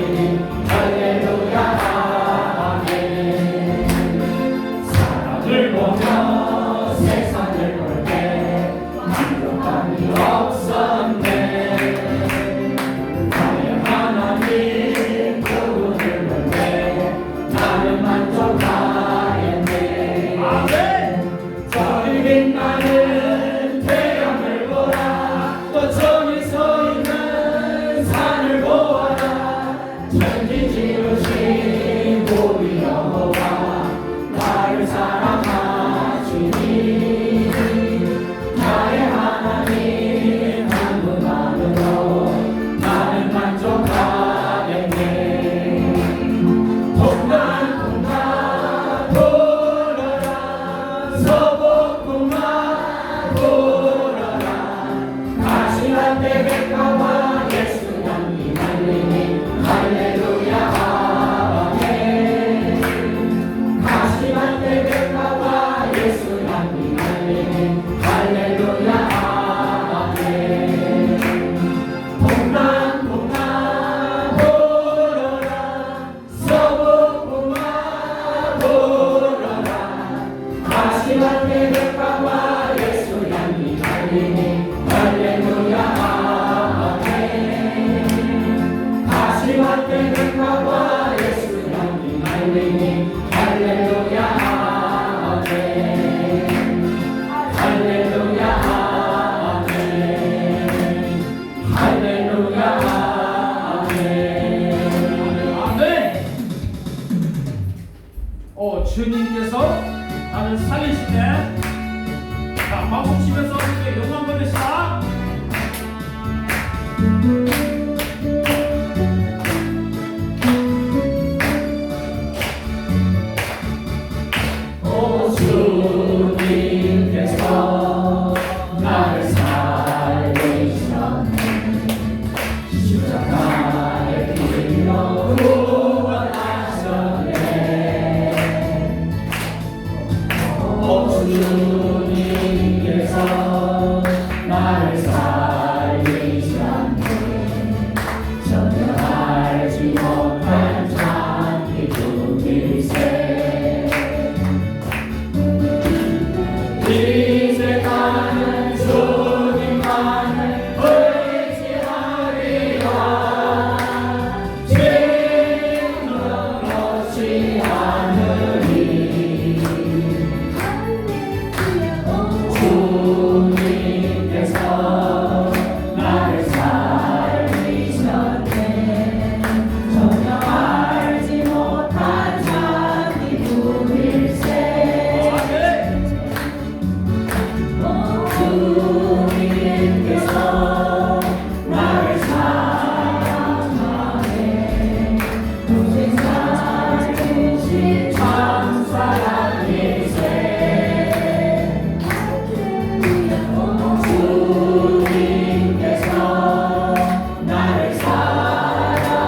달리니 할렐루야 아멘. 사람을 보며 세상을 볼 때 만족함이 없었네. 과연 하나님 그분을 볼 때 나는 만족하겠네. 아멘. 저리 빛나는 태양을 보라. 또 저기 서 있는 산을 보아라. 천지 지으신 우리 여호와 나를 사랑하시니 나의 하나님 한 분만으로 나는 만족하겠네. 동남동남 돌아라. 서복구만 돌아라. 가시밭에 백가와 예수 향기 날리니 할렐루야 아멘. 가시밭에 백가와 예수 향기 날리니 할렐루야 아멘. 동남동남 돌아라. 서복구만 돌아라. 가시밭에 백가와 예수 향기 날리니 할렐루야 아멘. 가시밭에 백가와 예수 향기 날리니 할렐루야 아멘. 할렐루야 아멘. 할렐루야 아멘. 아멘. 주님께서 나를 살리시네. 자, 마음 치면서 영광 받으시라. 오 주님께서 나를 살리셨네. 십자가의 피로 구원하셨네. 오 주님께서 나를 살리셨네. 전혀 알지 못한 참 기쁨일세. 이제 나는 주님만을 의지하리라. 짐을 얻지 않으리. 주님께서 나를 살리셨네. 전혀 알지 못한 참 기쁨일세. 주님께서 나를 사랑하네. 동생 살리신 참 사랑일세. 주님께서 나를 사랑하네.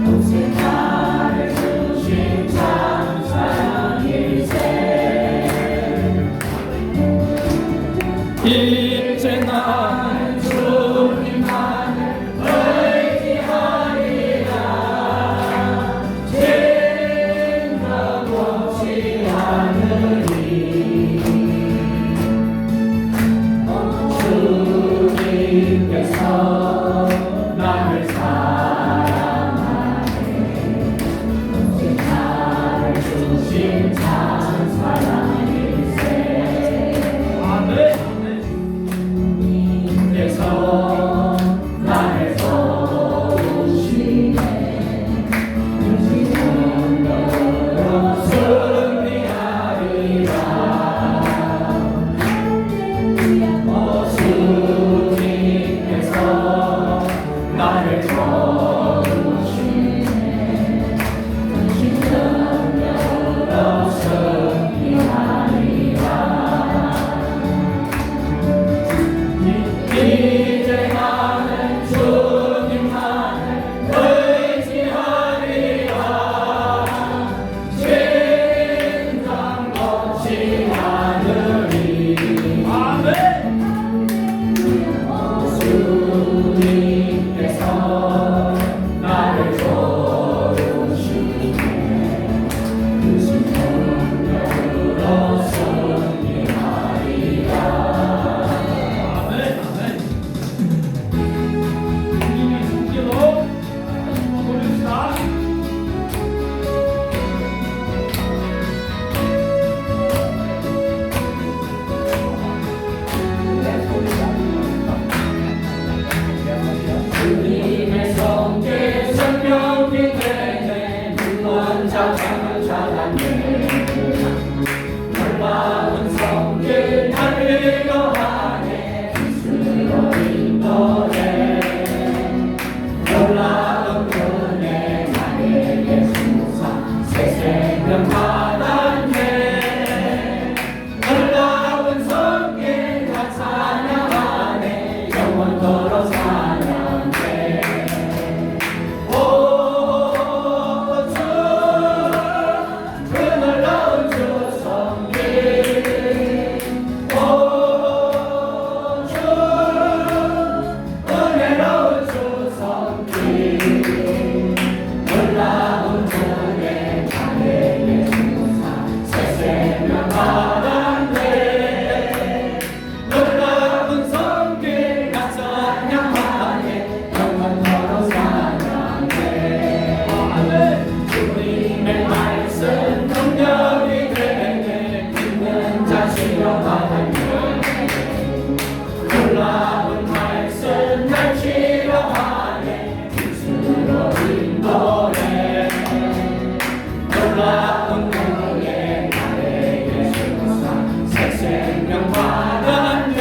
동생 나를 주신 참 사랑일세. 이제 나는 주님만을 의지하리라. 짐을 얻지 않으리. 주님께서 나를 사랑하네. 오직 나를 주신 참 사랑일세. 아멘. 주님께서 나를 도우시네. 유지선으로 승리하리라. 오 주님께서 나를 도우시네. 유지선으로 승리하리라. 이제 나는 주님만을 의지하리라. 진정 얻지 않으리. 아멘. 주님께서 치료하네 스스로 인도해 놀라운 은혜 나에게 주사 새 생명 받았네 놀라운 성길 다 찬양하네 영원토록 찬양해 오 주 그 놀라운 주 성길 오 주 은혜로운 주 성길 놀라운 은혜 나에게 주사 새 생명 받았네 놀라운 성길 다 찬양하네 영원토록 찬양해 주님의 말씀 능력이 되네 믿는 자 치료하네 놀라운 말씀 날 치료하네 스스로 인도해 놀라운 은혜 나에게 주사 새 생명 받았네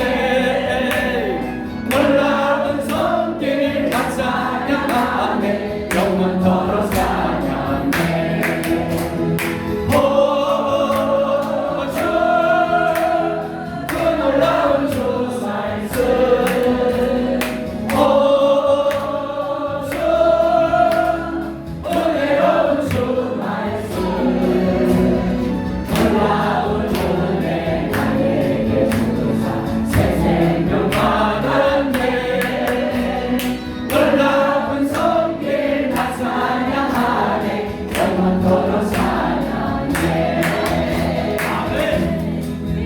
놀라운 성길 다 찬양하네 영원토록 찬양해 오 주 그 놀라운 주 말씀 오 주 은혜로운 주 말씀 놀라운 은혜 나에게 주사 새 생명 받았네 놀라운 성길 다 찬양하네 영원토록 찬양해 아멘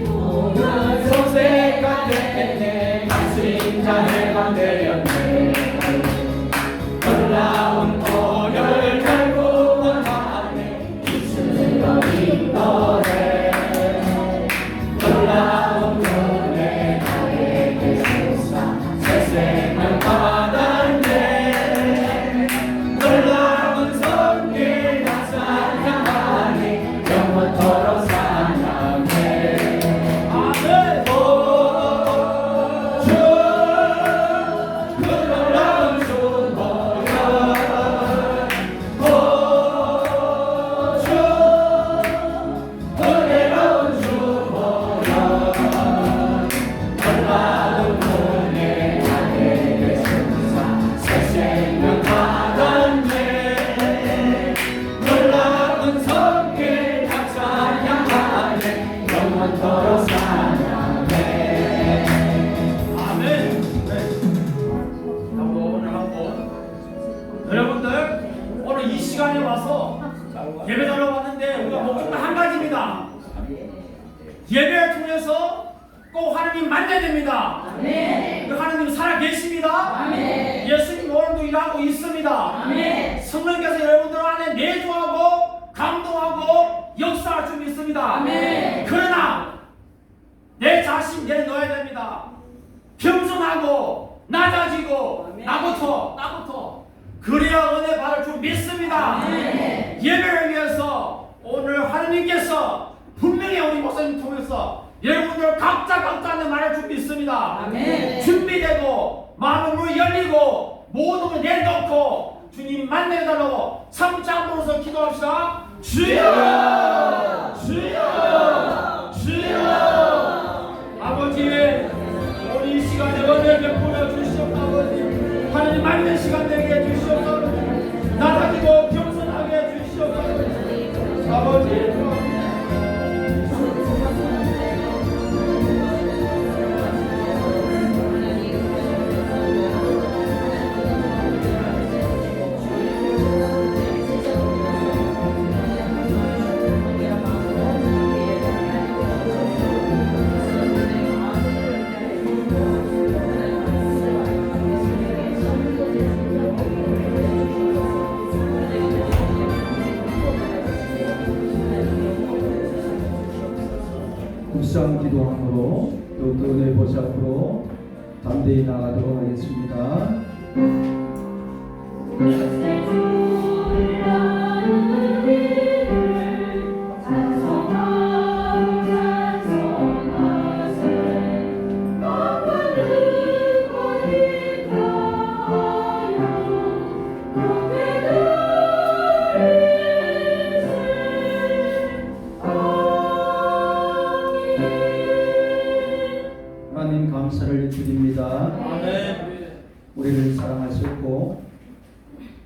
오늘 소새가 됐네 간수인자 해가 되었네 놀라운 오열 결국은 하네 이스로 인도해 놀라운 은혜 나에게 주사 새 생명 받았네 놀라운 성길 다 찬양하네 영원토록 찬양해 아멘 오주그 놀라운 주 보여 오주 은혜로운 주 보여 놀라운 은혜 나에게 주사 새 생명 받았네 놀라운 성길 다 찬양하네 영원토록 찬양해 아멘. 네. 하고 오늘 하고 여러분들 오늘 이 시간에 와서 예배드리러 왔는데 우리가 목표가 한 가지입니다. 예배를 통해서 꼭 하나님 만나야 됩니다. 그 하나님 살아 계십니다. 예수님 오늘도 일하고 있습니다. 성령께서 여러분들 안에 내주하고 감동하고 역사할 줄 믿습니다. 그러나 내 자신 내놓아야 됩니다. 겸손하고 낮아지고 나부터 그래야 은혜 받을 줄 믿습니다. 예배를 위해서 오늘 하나님께서 분명히 우리 목사님 통해서 여러분들 각자의 말할 줄 믿습니다. 준비되고 마음을 열리고 모든 걸 내놓고 주님 만나달라고 삼장으로서 기도합시다. 주여 주여 주여 아버지 오늘 이 시간에 은혜 베풀어 주시옵소서. 아버지 하나님 만난 시간 되게 해주시옵소서. 낮아지고 겸손하게 해주시옵소서. 아버지 묵상 기도함으로 더욱더 은혜 보시 앞으로 담대히 나가도록 하겠습니다. 찬송하세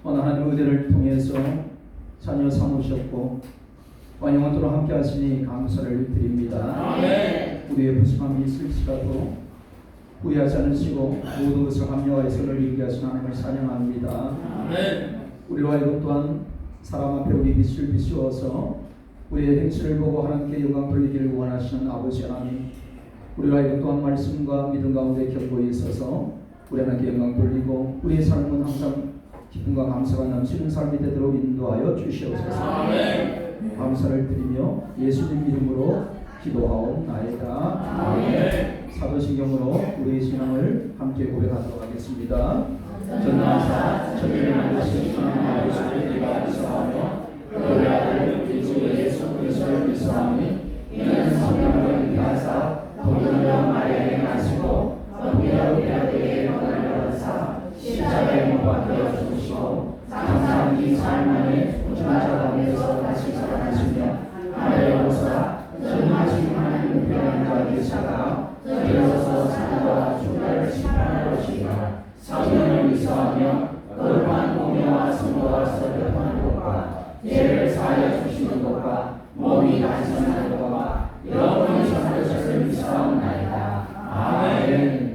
오늘 하나님 은혜를 통해서 자녀 삼으셨고 영원토록 함께 하시니 감사를 드립니다. 우리의 부족함이 있을지라도 후회하지 않으시고 모든 것을 합력하여 선을 이루게 하신 하나님을 찬양합니다. 우리로 하여금 또한 사람 앞에 우리 빛을 비추어서 우리의 행실을 보고 하나님께 영광 돌리기를 원하시는 아버지 하나님, 우리로 하여금 또한 말씀과 믿음 가운데 견고히 있어서 우리 하나님께 영광 돌리고 우리의 삶은 항상 기쁨과 감사가 넘치는 삶이 되도록 인도하여 주시옵소서. 감사를 드리며 예수님 이름으로 기도하옵나이다. 사도신경으로 우리의 신앙을 함께 고백하도록 하겠습니다. 전능하사 천지를 만드신 하나님 아버지를 내가 기사하며 그의 아들 우리 주 예수 그리스도를 믿사오니 이는 성령으로 인하사 동일하여 마리아에 나시고 본디오 빌라도에게 영광을 받으사 십자가에 못 박혀 죽으시고 장사한 뒤 사흘 만에 죽은 자 가운데서 다시 살아나시며 하늘에 오사 전능하신 하나님 우편에 앉아 계시다가 들어서 산과 죽음을 심판하러 오시리라. 성령을 믿사하며 거룩한 공의와 성도와 설교하는 것과 죄를 사하여 주시는 것과 몸이 단순하는 것과 영원히 전하셨을 믿사옵나이다. 아멘.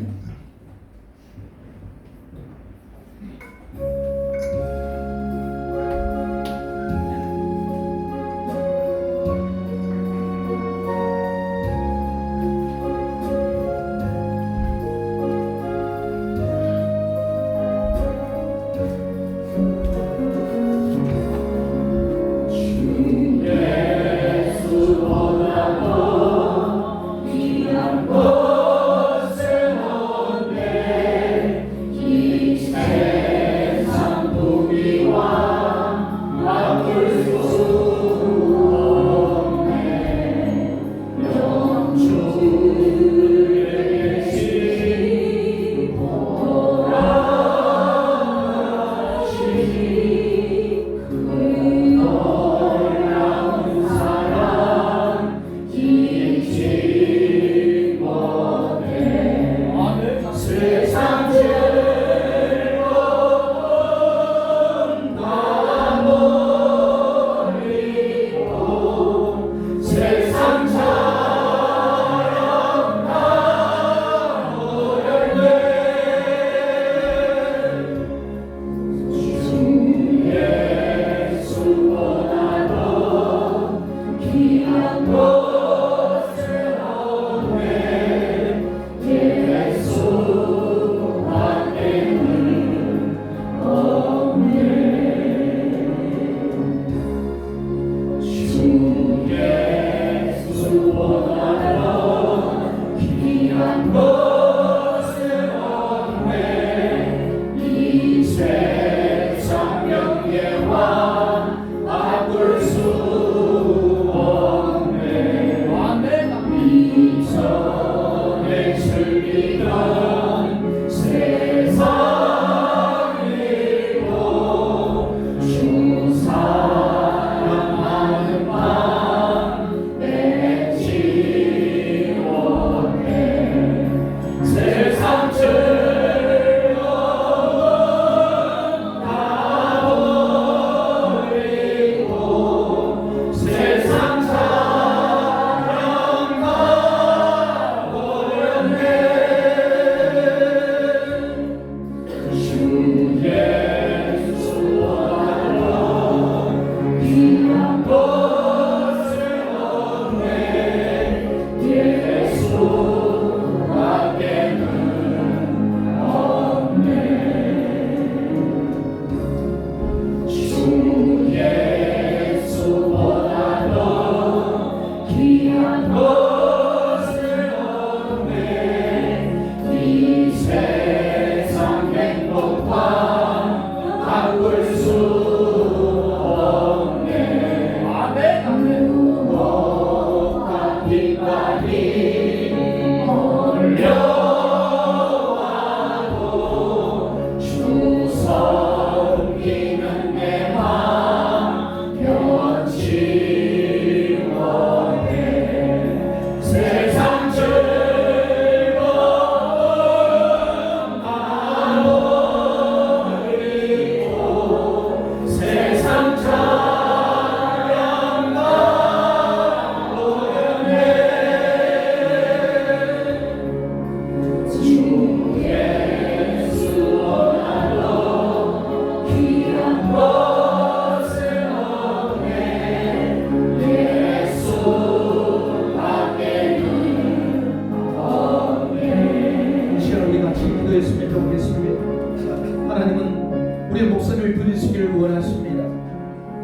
말씀을 들으시기를 원하십니다.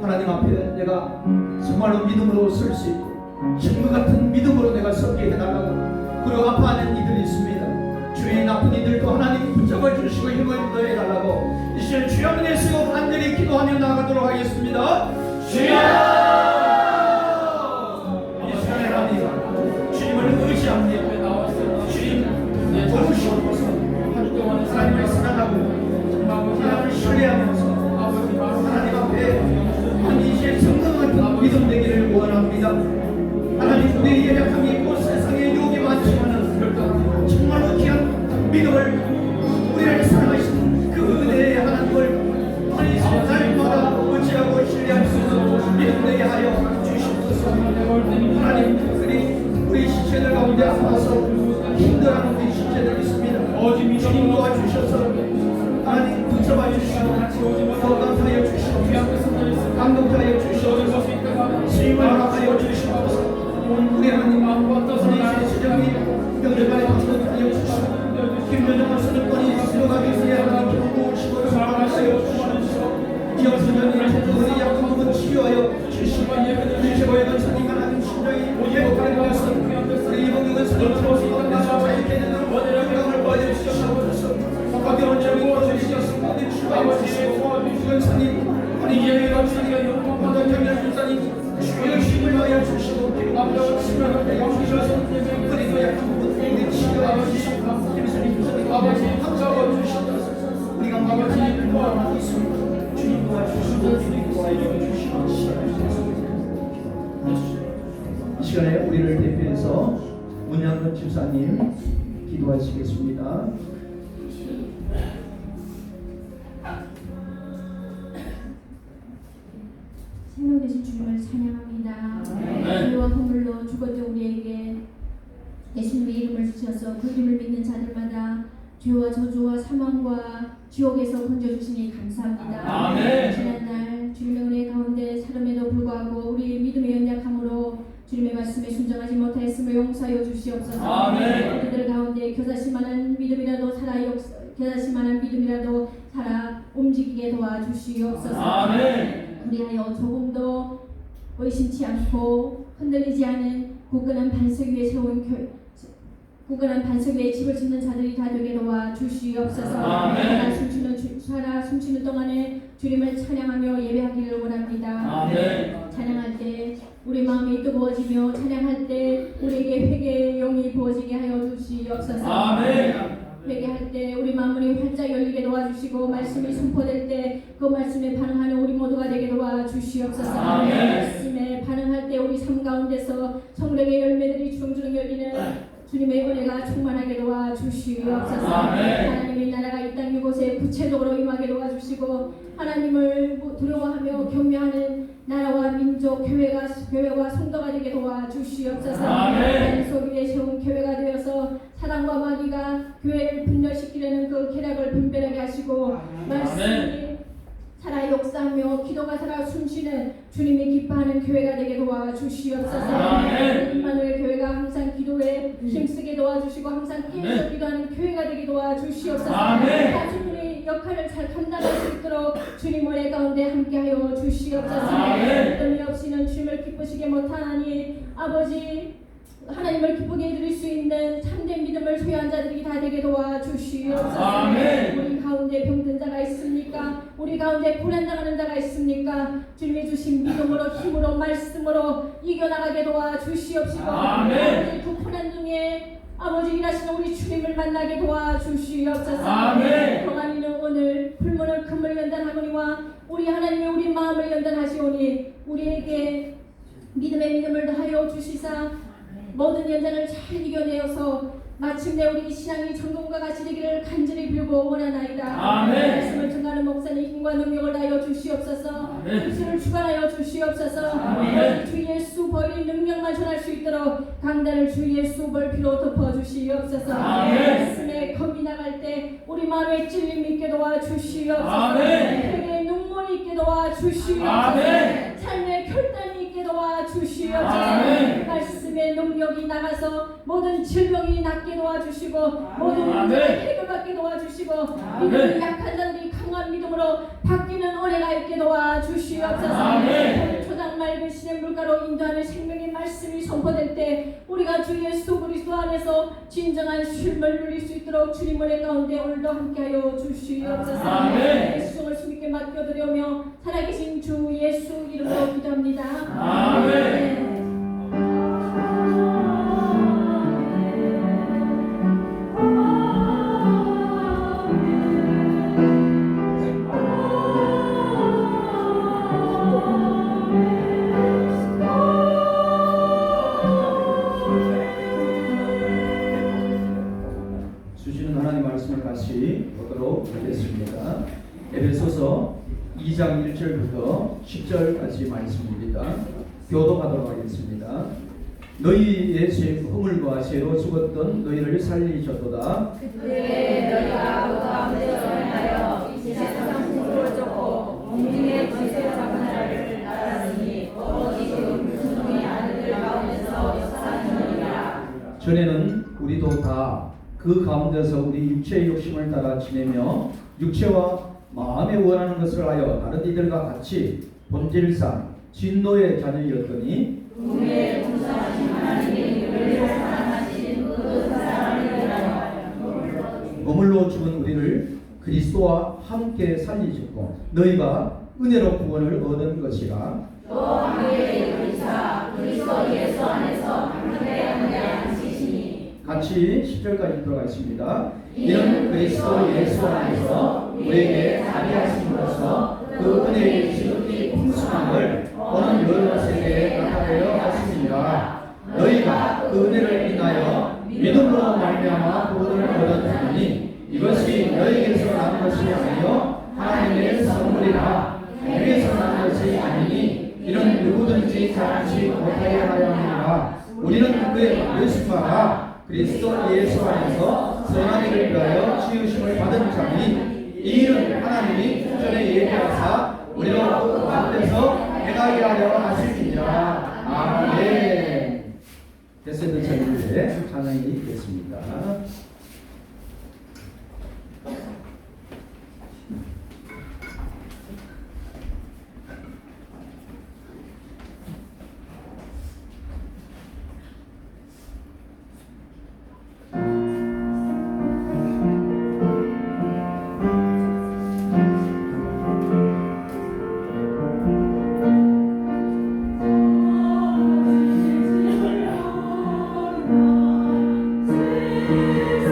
하나님 앞에 내가 정말로 믿음으로 설 수 있고 힘과 같은 믿음으로 내가 서게 해달라고, 그리고 아파하는 이들이 있습니다. 주위에 나쁜 이들도 하나님 붙잡아 주시고 힘을 더해달라고 이 시간 주여 한번 내시고 간절히 기도하며 나아가도록 하겠습니다. 주여! 이 시간에 하나님 주님을 의지합니다. 주님 도우시옵소서. 한 주 동안 하나님을 사랑하고 하나님을 신뢰하면서 하나님 앞에 이제 성령 같은 믿음 되기를 원합니다. 하나님, 우리의 연약함이 있고 세상에 유혹이 많지만은 정말로 귀한 믿음을, 우리를 사랑하시는 그 은혜의 하나님을 우리 날마다 의지하고 신뢰할 수 있는 믿음 되게 하여 주시옵소서. 하나님, 우리 지체들 가운데 아파서 힘들어하는 우리 지체들 있습니다. 주님 도와주셔서 하나님 붙잡아 주시고 더 감사하여 주시옵소서. 감동하여 주시옵소서. 주님을 허락하여 주시옵소서. 우리 하나님 우리 지체들이 명절간에 감동하여 주시고 김전정을 수도권이 들어가기 위해 하나님 도우시고 사랑하여 주시옵소서. 기업수전이 우리 약한 치유하여 주시고 우리 최고의 건설이 하나님 신령이 회복하는 것을 우리 이봉경은 스스로 가운데서 자유케 되는 영광을 보여주시옵소서. 박경원장이 도와주시옵소서. 우리 주가 주시고 건설님 우리 예외 건설이 원동경련 주사님 주의 힘을 하여 주시고 심령을 주셔서 그리고 약한 우리 치유하여 주시고 김수님 주사님 아버지 함께하여 주시옵소서. 우리가 아버지를 도와주고 있습니다. 주님 도와주시고 주님 도와주시고 이 시간에 우리를 대표해서 문양근 집사님 기도하시겠습니다. 생명되신 주님을 찬양합니다. 우리와 허물로 죽었던 우리에게 예수님의 이름을 주셔서 그 이름을 믿는 자들마다 죄와 저주와 사망과 지옥에서 건져주시니 감사합니다. 아멘. 지난날 주님의 은혜 가운데 살음에도 불구하고 우리 믿음의 연약함으로 주님의 말씀에 순종하지 못하였음을 용서하여 주시옵소서. 아멘. 우리들 가운데 교사실만한 믿음이라도 살아 움직이게 도와주시옵소서. 아멘. 우리하여 조금도 의심치 않고 흔들리지 않은 굳건한 반석 위에 집을 짓는 자들이 다 되게 도와주시옵소서. 살아 숨쉬는 동안에 주님을 찬양하며 예배하기를 원합니다. 아멘. 찬양할 때 우리 마음이 뜨거워지며 찬양할 때 우리에게 회개의 영이 부어지게 하여 주시옵소서. 아멘. 회개할 때 우리 마음이 활짝 열리게 도와주시고 말씀이 선포될 때 그 말씀에 반응하는 우리 모두가 되게 도와주시옵소서. 아멘. 말씀에 반응할 때 우리 삶 가운데서 성령의 열매들이 주렁주렁 열리는 주님의 은혜가 충만하게 도와주시옵소서. 아멘. 하나님의 나라가 이 땅 이곳에 구체적으로 임하게 도와주시고 하나님을 두려워하며 경외하는 나라와 민족, 교회와 성도가 되게 도와주시옵소서. 하나님 속 위에 세운 교회가 되어서 사단과 마귀가 교회를 분열시키려는 그 계략을 분별하게 하시고 말씀이 살아 역사하며 기도가 살아 숨쉬는 주님이 기뻐하는 교회가 되게 도와주시옵소서. 임마누엘 교회가 항상 기도에 힘쓰게 도와주시고 항상 깨어서 기도하는 교회가 되게 도와주시옵소서. 가족들의 역할을 잘 감당할 수 있도록 주님 은혜 가운데 함께하여 주시옵소서. 어떤 일 없이는 주님을 기쁘시게 못하나니 아버지 하나님을 기쁘게 해드릴 수 있는 참된 믿음을 소유한 자들이 다 되게 도와주시옵소서. 우리 가운데 병든 자가 있습니까? 우리 가운데 고난당하는 자가 있습니까? 주님이 주신 믿음으로 힘으로 말씀으로 이겨나가게 도와주시옵시고 아버지 그 고난 중에 아버지 일하시는 우리 주님을 만나게 도와주시옵소서. 평안이는 오늘 불문은 금을 연단하거니와 우리 하나님이 우리 마음을 연단하시오니 우리에게 믿음을 더하여 주시사 모든 연단을 잘 이겨내어서 마침내 우리 신앙이 전공과 같이 되기를 간절히 빌고 원하나이다. 말씀을 전하는 목사님 힘과 능력을 다하여 주시옵소서. 예수를 주관하여 주시옵소서. 주 예수 보일의 능력만 전할 수 있도록 강단을 주 예수 볼피로 덮어주시옵소서. 말씀에 겁이 나갈 때 우리 마음에 찔림 있게 도와주시옵소서. 회개의 눈물이 있게 도와주시옵소서. 삶의 결단이 있게 도와주시옵소서. 말씀의 능력이 나가서 모든 질병이 낫게 도와주시고 모든 문제를 해결받게 도와주시고 믿음이 약한 자들이 강화 신령한 믿음으로 바뀌는 은혜가 있게 도와주시옵소서. 아멘. 초장 맑은 신의 물가로 인도하는 생명의 말씀이 선포될 때 우리가 주 예수 그리스도 안에서 진정한 쉼을 누릴 수 있도록 주님 은혜 가운데 오늘도 함께하여 주시옵소서. 아멘. 예수를 주님께 맡겨드리며 살아계신 주 예수 이름으로 기도합니다. 아멘. 주시는 하나님 말씀을 같이 보도록 하겠습니다. 에베소서 2장 1절부터 10절까지 말씀입니다. 교독하도록 하겠습니다. 너희의 죄 허물과 죄로 죽었던 너희를 살리셨도다. 그때 너희가 그 가운데서 행하여 이 세상 풍조를 쫓고 공중의 권세 잡은 나라를 따랐으니 또 지금 그놈의 아들들 가운데서 역사하느니라. 전에는 우리도 다 그 가운데서 우리 육체의 욕심을 따라 지내며 육체와 마음에 원하는 것을 하여 다른 이들과 같이 본질상 진노의 자녀였더니 우리의 공사하신 하나님이 우리를 사랑하신 그 사랑이라. 머물러 죽은 우리를 그리스도와 함께 살리셨고 너희가 은혜로 구원을 얻은 것이라. 또 함께 이루리사 그리스도 예수 안에서 함께 하시니. 같이 10절까지 들어가겠습니다. 이는 그리스도 예수 안에서 우리에게 자비하심으로써 그 은혜의 지극히 풍성함을 어느 여러 세대에 나타내어 하심이니라. 너희가 그 은혜를 인하여 믿음으로 말미암아 구원을 얻었으니 이것이 너희에게서 난 것이 아니요 하나님의 선물이라. 해에서 난 것이 아니니 이는 누구든지 자랑치 못하게 하려 함이라. 우리는 그의 예수가 그리스도 예수 안에서 선한 일을 위하여 치유심을 받은 자니 이 일은 하나님이 전에 예비하사 우리로 그 가운데서 행하게 하려 하심이니라. 아멘. 베세드 찬양의 찬양이 있겠습니다. 세상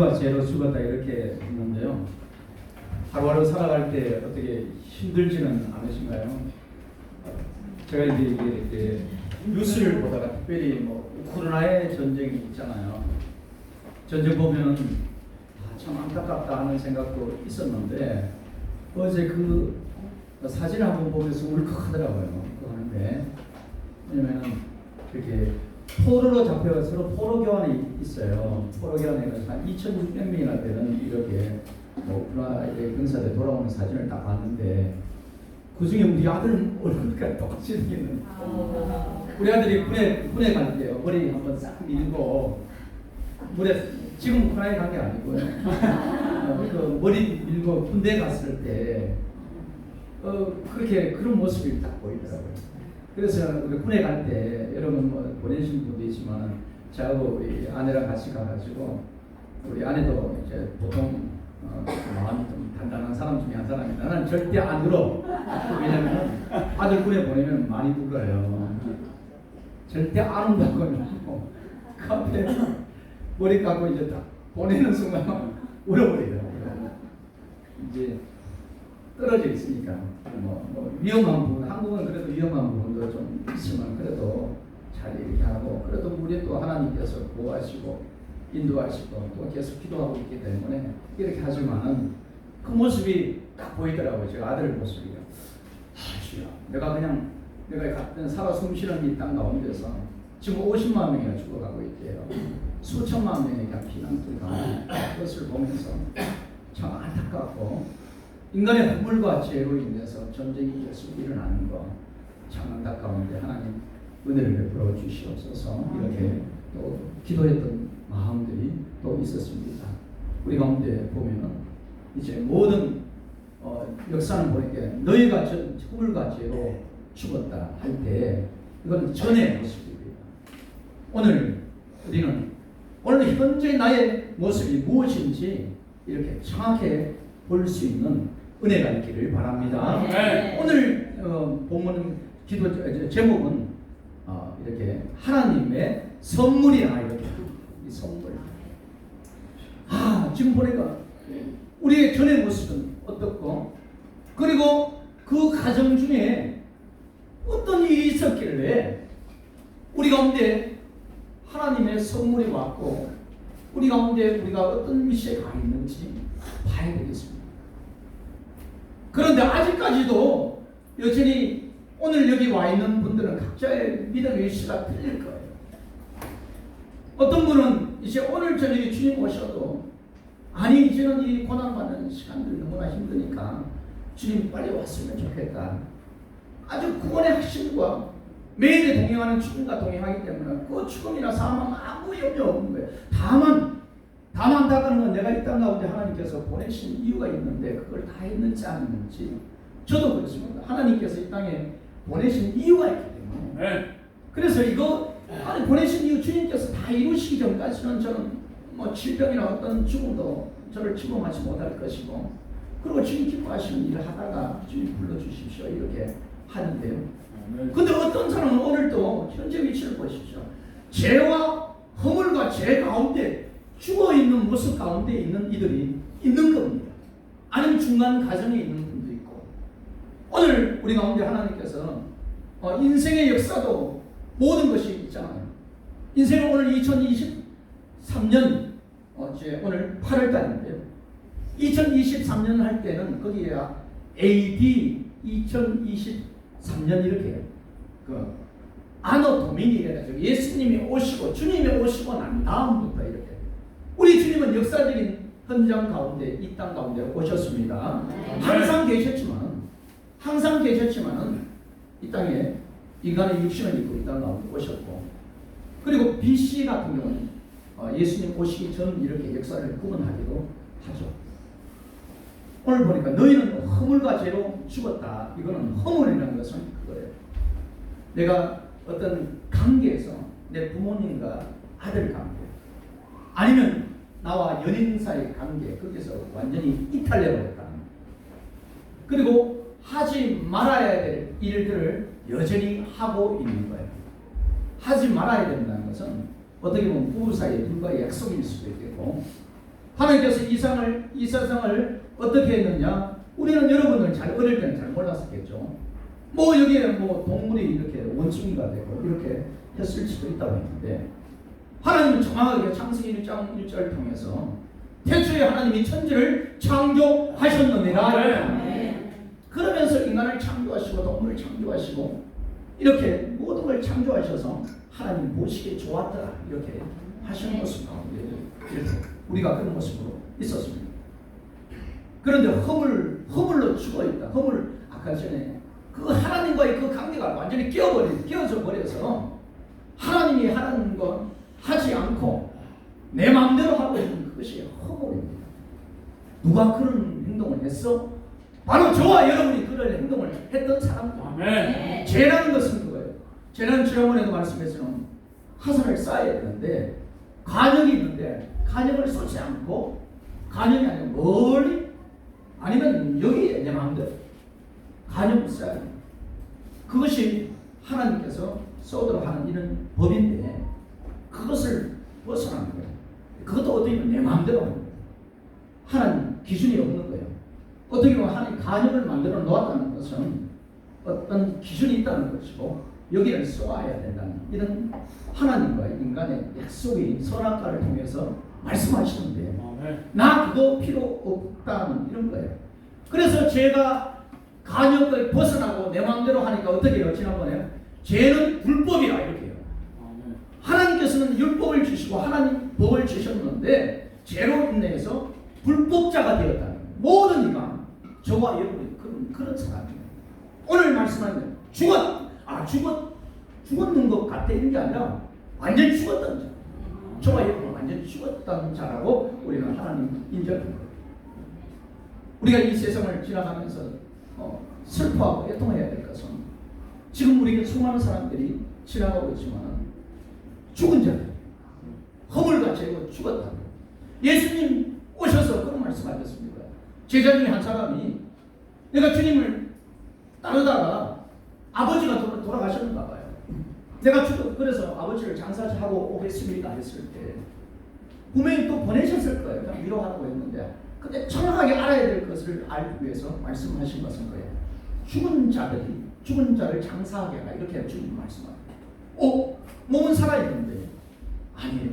허물과 죄로 죽었다 이렇게 했는데요. 하루하루 살아갈 때 어떻게 힘들지는 않으신가요? 제가 이제 이게 뉴스를 보다가 특별히 뭐 우크라이나의 전쟁이 있잖아요. 전쟁 보면은 참 안타깝다 하는 생각도 있었는데 어제 그 사진 한번 보면서 울컥하더라고요. 그러는데 왜냐면은 이렇게 포로로 잡혀가 서로 포로 교환이 있어요. 포로 교환에 한 2,600명이나 되는 이렇게 우크라이나 군사들 돌아오는 사진을 딱 봤는데 그 중에 우리 아들 얼굴과 똑같이 생기는 우리 아들이 군에 갈 때요 머리 한번 싹 밀고 물에 지금 우크라이나 간 게 아니고요. 그 머리 밀고 군대 갔을 때 그렇게 그런 모습이 딱 보이더라고요. 그래서 우리 군에 갈 때 여러분 뭐 보내신 분도 있지만 저하고 우리 아내랑 같이 가가지고 우리 아내도 이제 보통 마음이 좀 단단한 사람 중에 한 사람이 나는 절대 안 울어. 왜냐면 아들 군에 보내면 많이 울어요. 절대 안 운다고요. 그 앞에 머리 감고 이제 딱 보내는 순간 울어버리더라고요. 이제 떨어져 있으니까 뭐 위험한 부분, 한국은 그래도 위험한 부분도 좀 있지만 그래도 잘 이렇게 하고 그래도 우리 또 하나님께서 보호하시고 인도하시고 또 계속 기도하고 있기 때문에 이렇게 하지만은 그 모습이 딱 보이더라고요. 제가 아들 모습이요. 주야, 내가 같은 살아 숨쉬는 이 땅 가운데서 지금 50만 명이나 죽어가고 있대요. 수천만 명이 그냥 피난투가 그것을 보면서 참 안타깝고 인간의 허물과 죄로 인해서 전쟁이 계속 일어나는 거 참 안타까운데 하나님 은혜를 베풀어 주시옵소서. 이렇게 또 기도했던 마음들이 또 있었습니다. 우리 가운데 보면은 이제 모든 역사는 보니까 너희가 허물과 죄로 죽었다 할 때 이건 전의 모습입니다. 오늘 우리는 오늘 현재 나의 모습이 무엇인지 이렇게 정확히 볼 수 있는 은혜가 있기를 바랍니다. 오늘 본문 기도 제목은 이렇게 하나님의 선물이라 이렇게 이 선물. 지금 보니까 우리의 전의 모습은 어떻고 그리고 그 가정 중에 어떤 일이 있었길래 우리 가운데 하나님의 선물이 왔고 우리 가운데 우리가 어떤 미션에 가 있는지 봐야 되겠습니다. 그런데 아직까지도 여전히 오늘 여기 와 있는 분들은 각자의 믿음의 위치가 틀릴 거예요. 어떤 분은 이제 오늘 저녁에 주님 오셔도 아니 이제는 이 고난받는 시간들 너무나 힘드니까 주님 빨리 왔으면 좋겠다. 아주 구원의 핵심과 매일 동행하는 죽음과 동행하기 때문에 그 죽음이나 사망은 아무 염려 없는 거예요. 다만 안타까운 건 내가 이 땅 가운데 하나님께서 보내신 이유가 있는데 그걸 다 했는지 안 했는지 저도 그렇습니다. 하나님께서 이 땅에 보내신 이유가 있기 때문에 그래서 이거 보내신 이유 주님께서 다 이루시기 전까지는 저는 뭐 질병이나 어떤 죽음도 저를 침범하지 못할 것이고 그리고 주님 기뻐하시는 일을 하다가 주님 불러주십시오 이렇게 하는데요. 근데 어떤 사람은 오늘도 현재 위치를 보십시오. 죄와 허물과 죄 가운데 죽어있는 모습 가운데 있는 이들이 있는 겁니다. 아니면 중간 가정에 있는 분도 있고 오늘 우리 가운데 하나님께서 인생의 역사도 모든 것이 있잖아요. 인생은 오늘 2023년 오늘 8월달인데요. 2023년 할 때는 거기에 AD 2023년 이렇게 그 아노 도미니 해가지고 예수님이 오시고 주님이 오시고 난 다음부터 이렇게 우리 주님은 역사적인 현장 가운데 이 땅 가운데 오셨습니다. 항상 계셨지만은 이 땅에 인간의 육신을 입고 이 땅 가운데 오셨고 그리고 BC 같은 경우는 예수님 오시기 전 이렇게 역사를 구분하기도 하죠. 오늘 보니까 너희는 허물과 죄로 죽었다. 이거는 허물이라는 것은 그거예요. 내가 어떤 관계에서 내 부모님과 아들 관계 아니면 나와 연인 사이 관계 거기서 완전히 이탈해버렸다. 그리고 하지 말아야 될 일들을 여전히 하고 있는 거예요. 하지 말아야 된다는 것은 어떻게 보면 부부 사이에 불과의 약속일 수도 있겠고 하나님께서 이 세상을 어떻게 했느냐? 우리는 여러분들 잘 어릴 때는 잘 몰랐었겠죠. 뭐 여기에 뭐 동물이 이렇게 원숭이가 되고 이렇게 했을 수도 있다고 했는데 하나님은 정확하게 창세기 1장 1절을 통해서 태초에 하나님이 천지를 창조하셨느니라. 그러면서 인간을 창조하시고 동물을 창조하시고 이렇게 모든 걸 창조하셔서 하나님 보시기에 좋았더라 이렇게 하시는 모습 가운데 이렇게 우리가 그런 모습으로 있었습니다. 그런데 허물로 죽어있다. 허물 아까 전에 그 하나님과의 그 관계가 완전히 끼어져 버려서 하나님이 하는 것 하지 않고 내 마음대로 하고 있는 그것이 허물입니다. 누가 그런 행동을 했어? 바로 저와 여러분이 그런 행동을 했던 사람들. 아멘. 죄라는 것은 그거예요. 죄는 지난번에도 말씀했지만 화살을 쏴야 되는데 간역이 있는데 간역을 쏘지 않고 간역이 아니라 멀리 아니면 여기에 내 마음대로 간역을 쏴야 돼요. 그것이 하나님께서 쏘도록 하는 이런 법인데 그것을 벗어나는 거예요. 그것도 어떻게 보면 내 마음대로 하는 거예요. 하나님 기준이 없는 거예요. 어떻게 보면 하나님 간역을 만들어 놓았다는 것은 어떤 기준이 있다는 것이고 여기를 쏘아야 된다는 이런 하나님과 인간의 약속이 선악과를 통해서 말씀하시는데 나 그거 필요 없다는 이런 거예요. 그래서 제가 간역을 벗어나고 내 마음대로 하니까 어떻게 해요? 지난번에 죄는 불법이라 이렇게 해요. 하나님께서는 율법을 주시고 하나님 법을 주셨는데 죄로 인해서 불법자가 되었다는 거예요. 모든 이가 저와 여러분이 그런 사람이에요. 오늘 말씀하는 죽었는 것 같아 있는 게 아니라 완전히 죽었던 자. 저와 여러분은 완전히 죽었던 자라고 우리는 하나님 인정합니다. 우리가 이 세상을 지나가면서 슬퍼하고 애통해야 될 것은 지금 우리에게 수많은 사람들이 지나가고 있지만 죽은 자들, 허물과 죄로 죽었다. 예수님 오셔서 그런 말씀하셨습니다. 제자 중에 한 사람이 내가 주님을 따르다가 아버지가 돌아가셨는가 봐요. 내가 그래서 아버지를 장사하고 오겠습니다 했을 때 분명히 또 보내셨을 거예요. 그냥 위로하라고 했는데 근데 정확하게 알아야 될 것을 알기 위해서 말씀하신 것은 거예요. 죽은 자를 장사하게 하라 이렇게 주님 말씀합니다. 몸은 살아있는데 아니에요.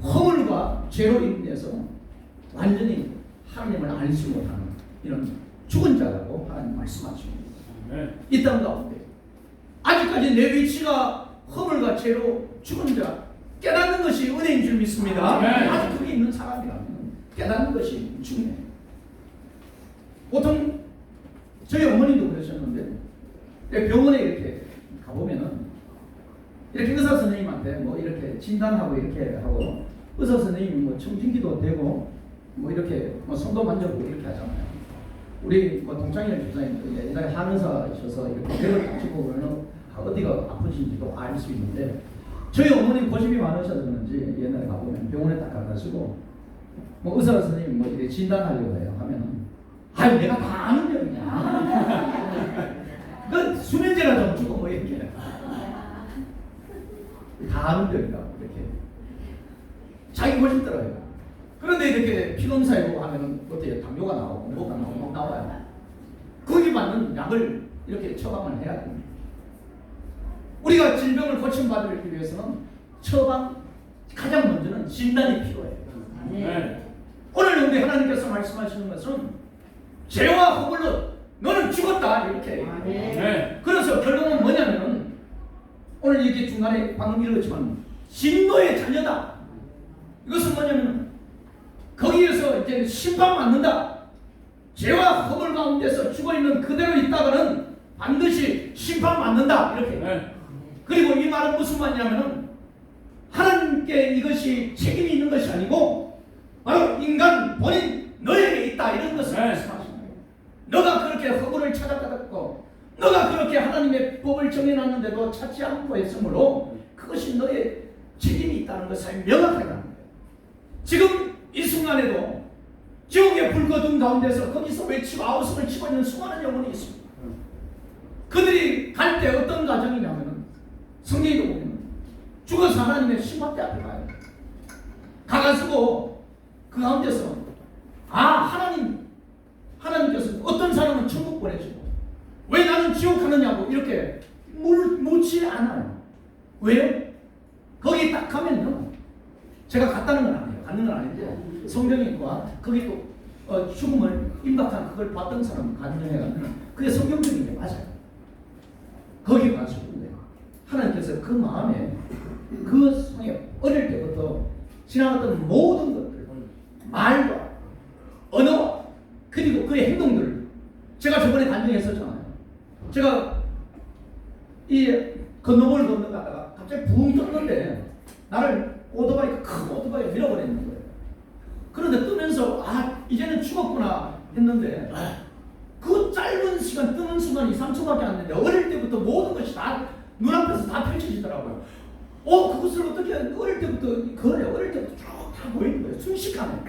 허물과 죄로 인해서 완전히 하나님을 알지 못하는 이런 죽은 자라고 하나님 말씀하십니다. 이 땅 가운데 아직까지 내 위치가 허물과 죄로 죽은 자 깨닫는 것이 은혜인 줄 믿습니다. 아직 그게 있는 사람이라면 깨닫는 것이 중요해요. 보통 저희 어머니도 그러셨는데 병원에 이렇게 가보면은 이렇게 의사 선생님한테 뭐 이렇게 진단하고 이렇게 하고 의사 선생님이 뭐 청진기도 되고 뭐 이렇게 뭐 손도 만져보고 이렇게 하잖아요. 우리 뭐 동창일 주사님 옛날에 한의사셔서 이렇게 배를 딱 짚어보면 어디가 아프신지도 알 수 있는데 저희 어머니 고집이 많으셔서는지 옛날에 가보면 병원에 딱 가가지고 뭐 의사 선생님 뭐 이렇게 진단하려고 해요 하면은 아유 내가 다 아는 병이야. 그 수면제나 좀 주고 뭐 이렇게 다 아는 병이다 이렇게 자기 고집더라고요. 그런데 이렇게 피검사해보고 하면은 어때요? 당뇨가 나오고 뭐가 나오고 막 나와요. 거기 맞는 약을 이렇게 처방을 해야 됩니다. 우리가 질병을 고침받기 위해서는 가장 먼저는 진단이 필요해요. 오늘 우리 하나님께서 말씀하시는 것은 죄와 허물로 너는 죽었다 이렇게. 그래서 결론은 뭐냐면은 오늘 이렇게 중간에 방금 읽었지만 진노의 자녀다. 이것은 뭐냐면 거기에서 이제 심판받는다. 죄와 허물 가운데서 죽어있는 그대로 있다가는 반드시 심판받는다 이렇게. 그리고 이 말은 무슨 말이냐면은 하나님께 이것이 책임이 있는 것이 아니고 바로 인간 본인 너에게 있다 이런 것을 말씀하시는 거예요. 너가 그렇게 허물을 찾아가고 너가 그렇게 하나님의 법을 정해놨는데도 찾지 않고 했으므로 그것이 너의 책임이 있다는 것을 명확하게 하는 거예요. 지금 이 순간에도 지옥의 불거둔 가운데서 거기서 외치고 아우성을 치고 있는 수많은 영혼이 있습니다. 그들이 갈 때 어떤 가정이냐면 성경에도 보면 죽어서 하나님의 심판대 앞에 가요. 가가지고 그 가운데서 하나님께서 어떤 사람은 천국 보내주고 왜 나는 지옥 가느냐고 이렇게 묻지 않아요. 왜요? 거기 딱 가면요, 제가 갔다는 건 아니에요. 가는 건 아닌데 성경과 거기 또 죽음을 임박한 그걸 봤던 사람 간증해가면 그게 성경적인 게 맞아요. 거기 가서 죽는데 하나님께서 그 마음에 그 성에 어릴 때부터 지나갔던 모든 것들, 말과 언어와 그리고 그의 행동들, 제가 저번에 간증했었잖아요. 제가 이 건너물 건너가다가 갑자기 붕 떴는데 나를 큰 오토바이가 밀어버리는 거예요. 그런데 뜨면서 이제는 죽었구나 했는데 그 짧은 시간 뜨는 순간 2~3초밖에 안 됐는데 어릴 때부터 모든 것이 다 눈앞에서 다 펼쳐지더라고요. 그것을 어떻게 어릴 때부터 어릴 때부터 쭉 다 보이는 거예요. 순식간에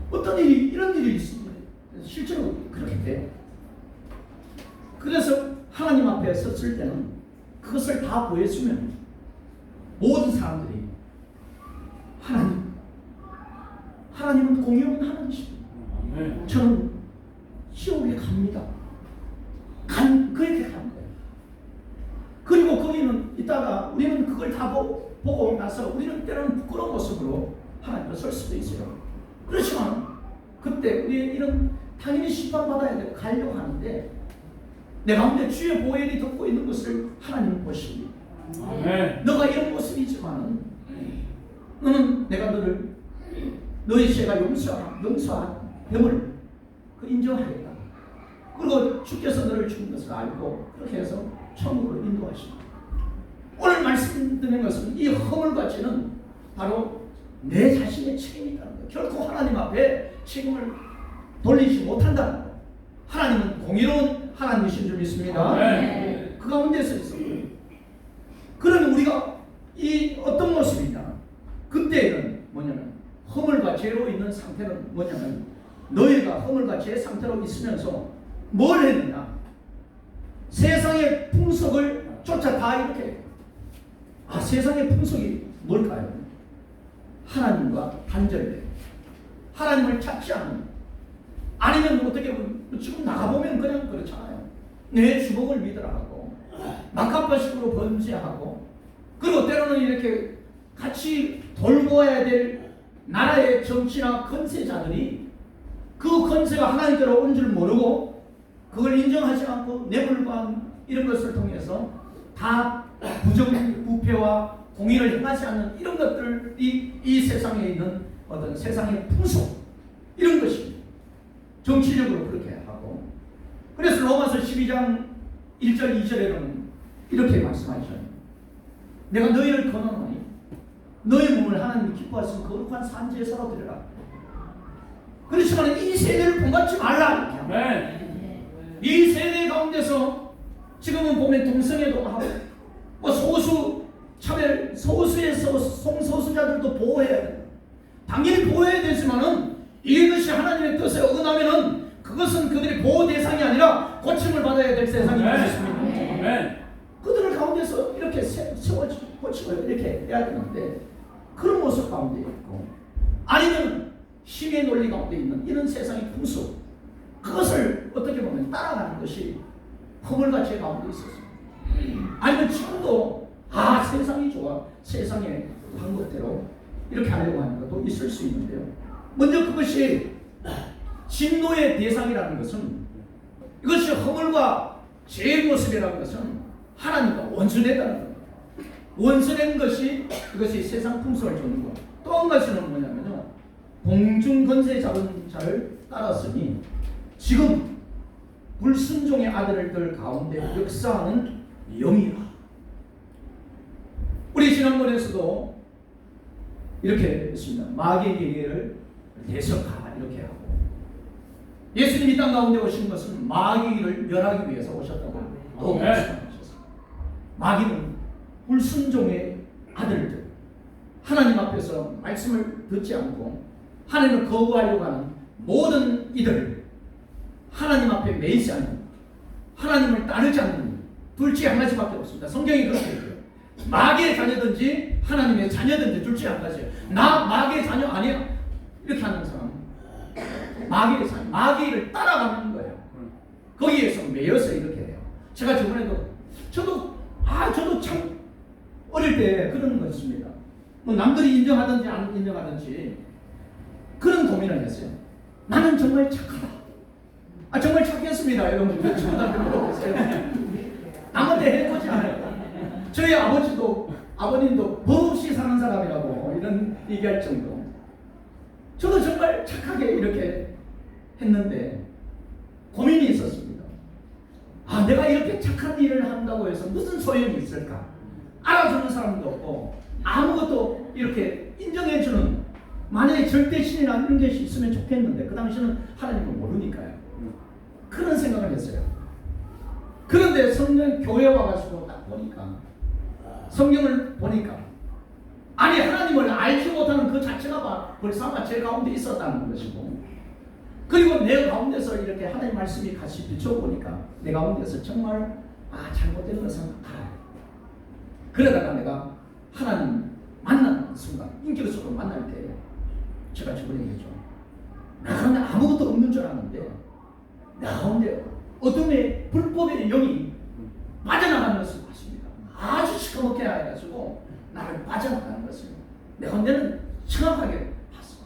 어떤 일이 이런 일이 있습니다. 실제로 그렇게 돼요. 그래서 하나님 앞에 섰을 때는 그것을 다 보여주면 모든 사람들이 하나님은 공의로운 하나님이십니다. 저는 지옥에 갑니다. 그렇게 가는 거예요. 그리고 거기는 있다가 우리는 그걸 다 보고 나서 우리는 때로는 부끄러운 모습으로 하나님 앞에 설 수도 있어요. 그렇지만 그때 우리 이런 당연히 심판받아야 되고 가려고 하는데 내 가운데 주의 보혈이 덮고 있는 것을 하나님은 보십니다. 너가 이런 모습이지만 너는 내가 너의 죄가 용서함을 인정하겠다. 그리고 주께서 너를 죽은 것을 알고 그렇게 해서 천국으로 인도하십니다. 오늘 말씀드리는 것은 이 허물과 죄는 바로 내 자신의 책임이라는 거예요. 결코 하나님 앞에 책임을 돌리지 못한다는 거예요. 하나님은 공의로운 하나님이신 줄 믿습니다. 그 가운데서 있어요. 그러면 우리가 이 어떤 모습이냐? 그때는 뭐냐면 허물과 죄로 있는 상태는 뭐냐면 너희가 허물과 죄 상태로 있으면서 뭘 했느냐? 세상의 풍속을 쫓아 다 이렇게. 세상의 풍속이 뭘까요? 하나님과 단절돼. 하나님을 찾지 않는. 아니면 어떻게 보면 지금 나가보면 그냥 그렇잖아요. 내 주먹을 믿으라 하고 막간파식으로 번제하고 그리고 때로는 이렇게 같이 돌보아야 될 나라의 정치나 권세자들이 그 권세가 하나님께로 온 줄 모르고 그걸 인정하지 않고 뇌물관 이런 것을 통해서 다 부정부패와 공의를 행하지 않는 이런 것들이 이 세상에 있는 어떤 세상의 풍속 이런 것입니다. 정치적으로 그렇게 하고 그래서 로마서 12장 1절 2절에는 이렇게 말씀하셨어요. 내가 너희를 권하노니 너희 몸을 하나님이 기뻐하시는 거룩한 산제사로 드려라. 그렇지만 이 세대를 본받지 말라. 이 세대 가운데서 지금은 보면 동성애도 하고 소수 차별 소수에서 성소수자들도 보호해야 돼요. 당연히 보호해야 되지만은 이것이 하나님의 뜻에 어긋나면은 그것은 그들의 보호 대상이 아니라 고침을 받아야 될 세상이 있습니다. 그들을 가운데서 이렇게 세워지고 고치고 이렇게 해야 되는데 그런 모습 가운데 있고 아니면 힘의 논리 가운데 있는 이런 세상의 풍수 그것을 어떻게 보면 따라가는 것이 허물과 죄 가운데 있었습니다. 아니면 지금도 세상이 좋아 세상의 방법대로 이렇게 하려고 하는 것도 있을 수 있는데요. 먼저 그것이 진노의 대상이라는 것은 이것이 허물과 죄의 모습이라는 것은 하나님과 원수됐다는 겁니다. 원수된 것이 이것이 세상 풍속을 주는 것. 또 한 가지는 뭐냐면요. 공중 권세 잡은 자를 따랐으니 지금 불순종의 아들들 가운데 역사하는 영이라. 우리 지난번에서도 이렇게 했습니다. 마귀의 계계를 대적하라 이렇게 하고 예수님이 땅 가운데 오신 것은 마귀를 멸하기 위해서 오셨다고 또 말씀하셨습니다. 마귀는 불순종의 아들들 하나님 앞에서 말씀을 듣지 않고 하나님을 거부하려고 하는 모든 이들 하나님 앞에 매이지 않는 하나님을 따르지 않는 둘 중에 한 가지밖에 없습니다. 성경이 그렇게 얘기해요. 마귀의 자녀든지 하나님의 자녀든지 둘 중에 한 가지예요. 나 마귀의 자녀 아니야. 이렇게 하는 사람 마귀를 따라가는 거예요. 거기에서 매여서 이렇게 해요. 제가 저번에도 저도 참 어릴 때 그런 거 있습니다. 뭐 남들이 인정하든지 안 인정하든지 그런 고민을 했어요. 나는 정말 착하다. 정말 착했습니다. 여러분 저한테 물어보세요. 남한테 해보지 않아요. 저희 아버님도 법 없이 사는 사람이라고 이런 얘기할 정도. 저도 정말 착하게 이렇게 했는데 고민이 있었습니다. 내가 이렇게 착한 일을 한다고 해서 무슨 소용이 있을까? 알아주는 사람도 없고 아무것도 이렇게 인정해주는, 만약에 절대신이나 이런 게 있으면 좋겠는데 그 당시는 하나님을 모르니까요. 그런 생각을 했어요. 그런데 성령 교회 와가지고 딱 보니까, 성경을 보니까 하나님을 알지 못하는 그 자체가 벌써 제 가운데 있었다는 것이고, 그리고 내 가운데서 이렇게 하나님 말씀이 같이 비춰보니까 내 가운데서 정말 잘못된 것은 알아요. 그러다가 내가 하나님 만나는 순간, 인격적으로 만날 때 제가 저번에 얘기했죠. 나 가운데 아무것도 없는 줄 아는데 내 가운데 어둠의 불법의 영이 빠져나가는 것을 봤습니다. 아주 시커멓게 해가지고 나를 빠져나가는 것을 내 가운데는 정확하게 봤어.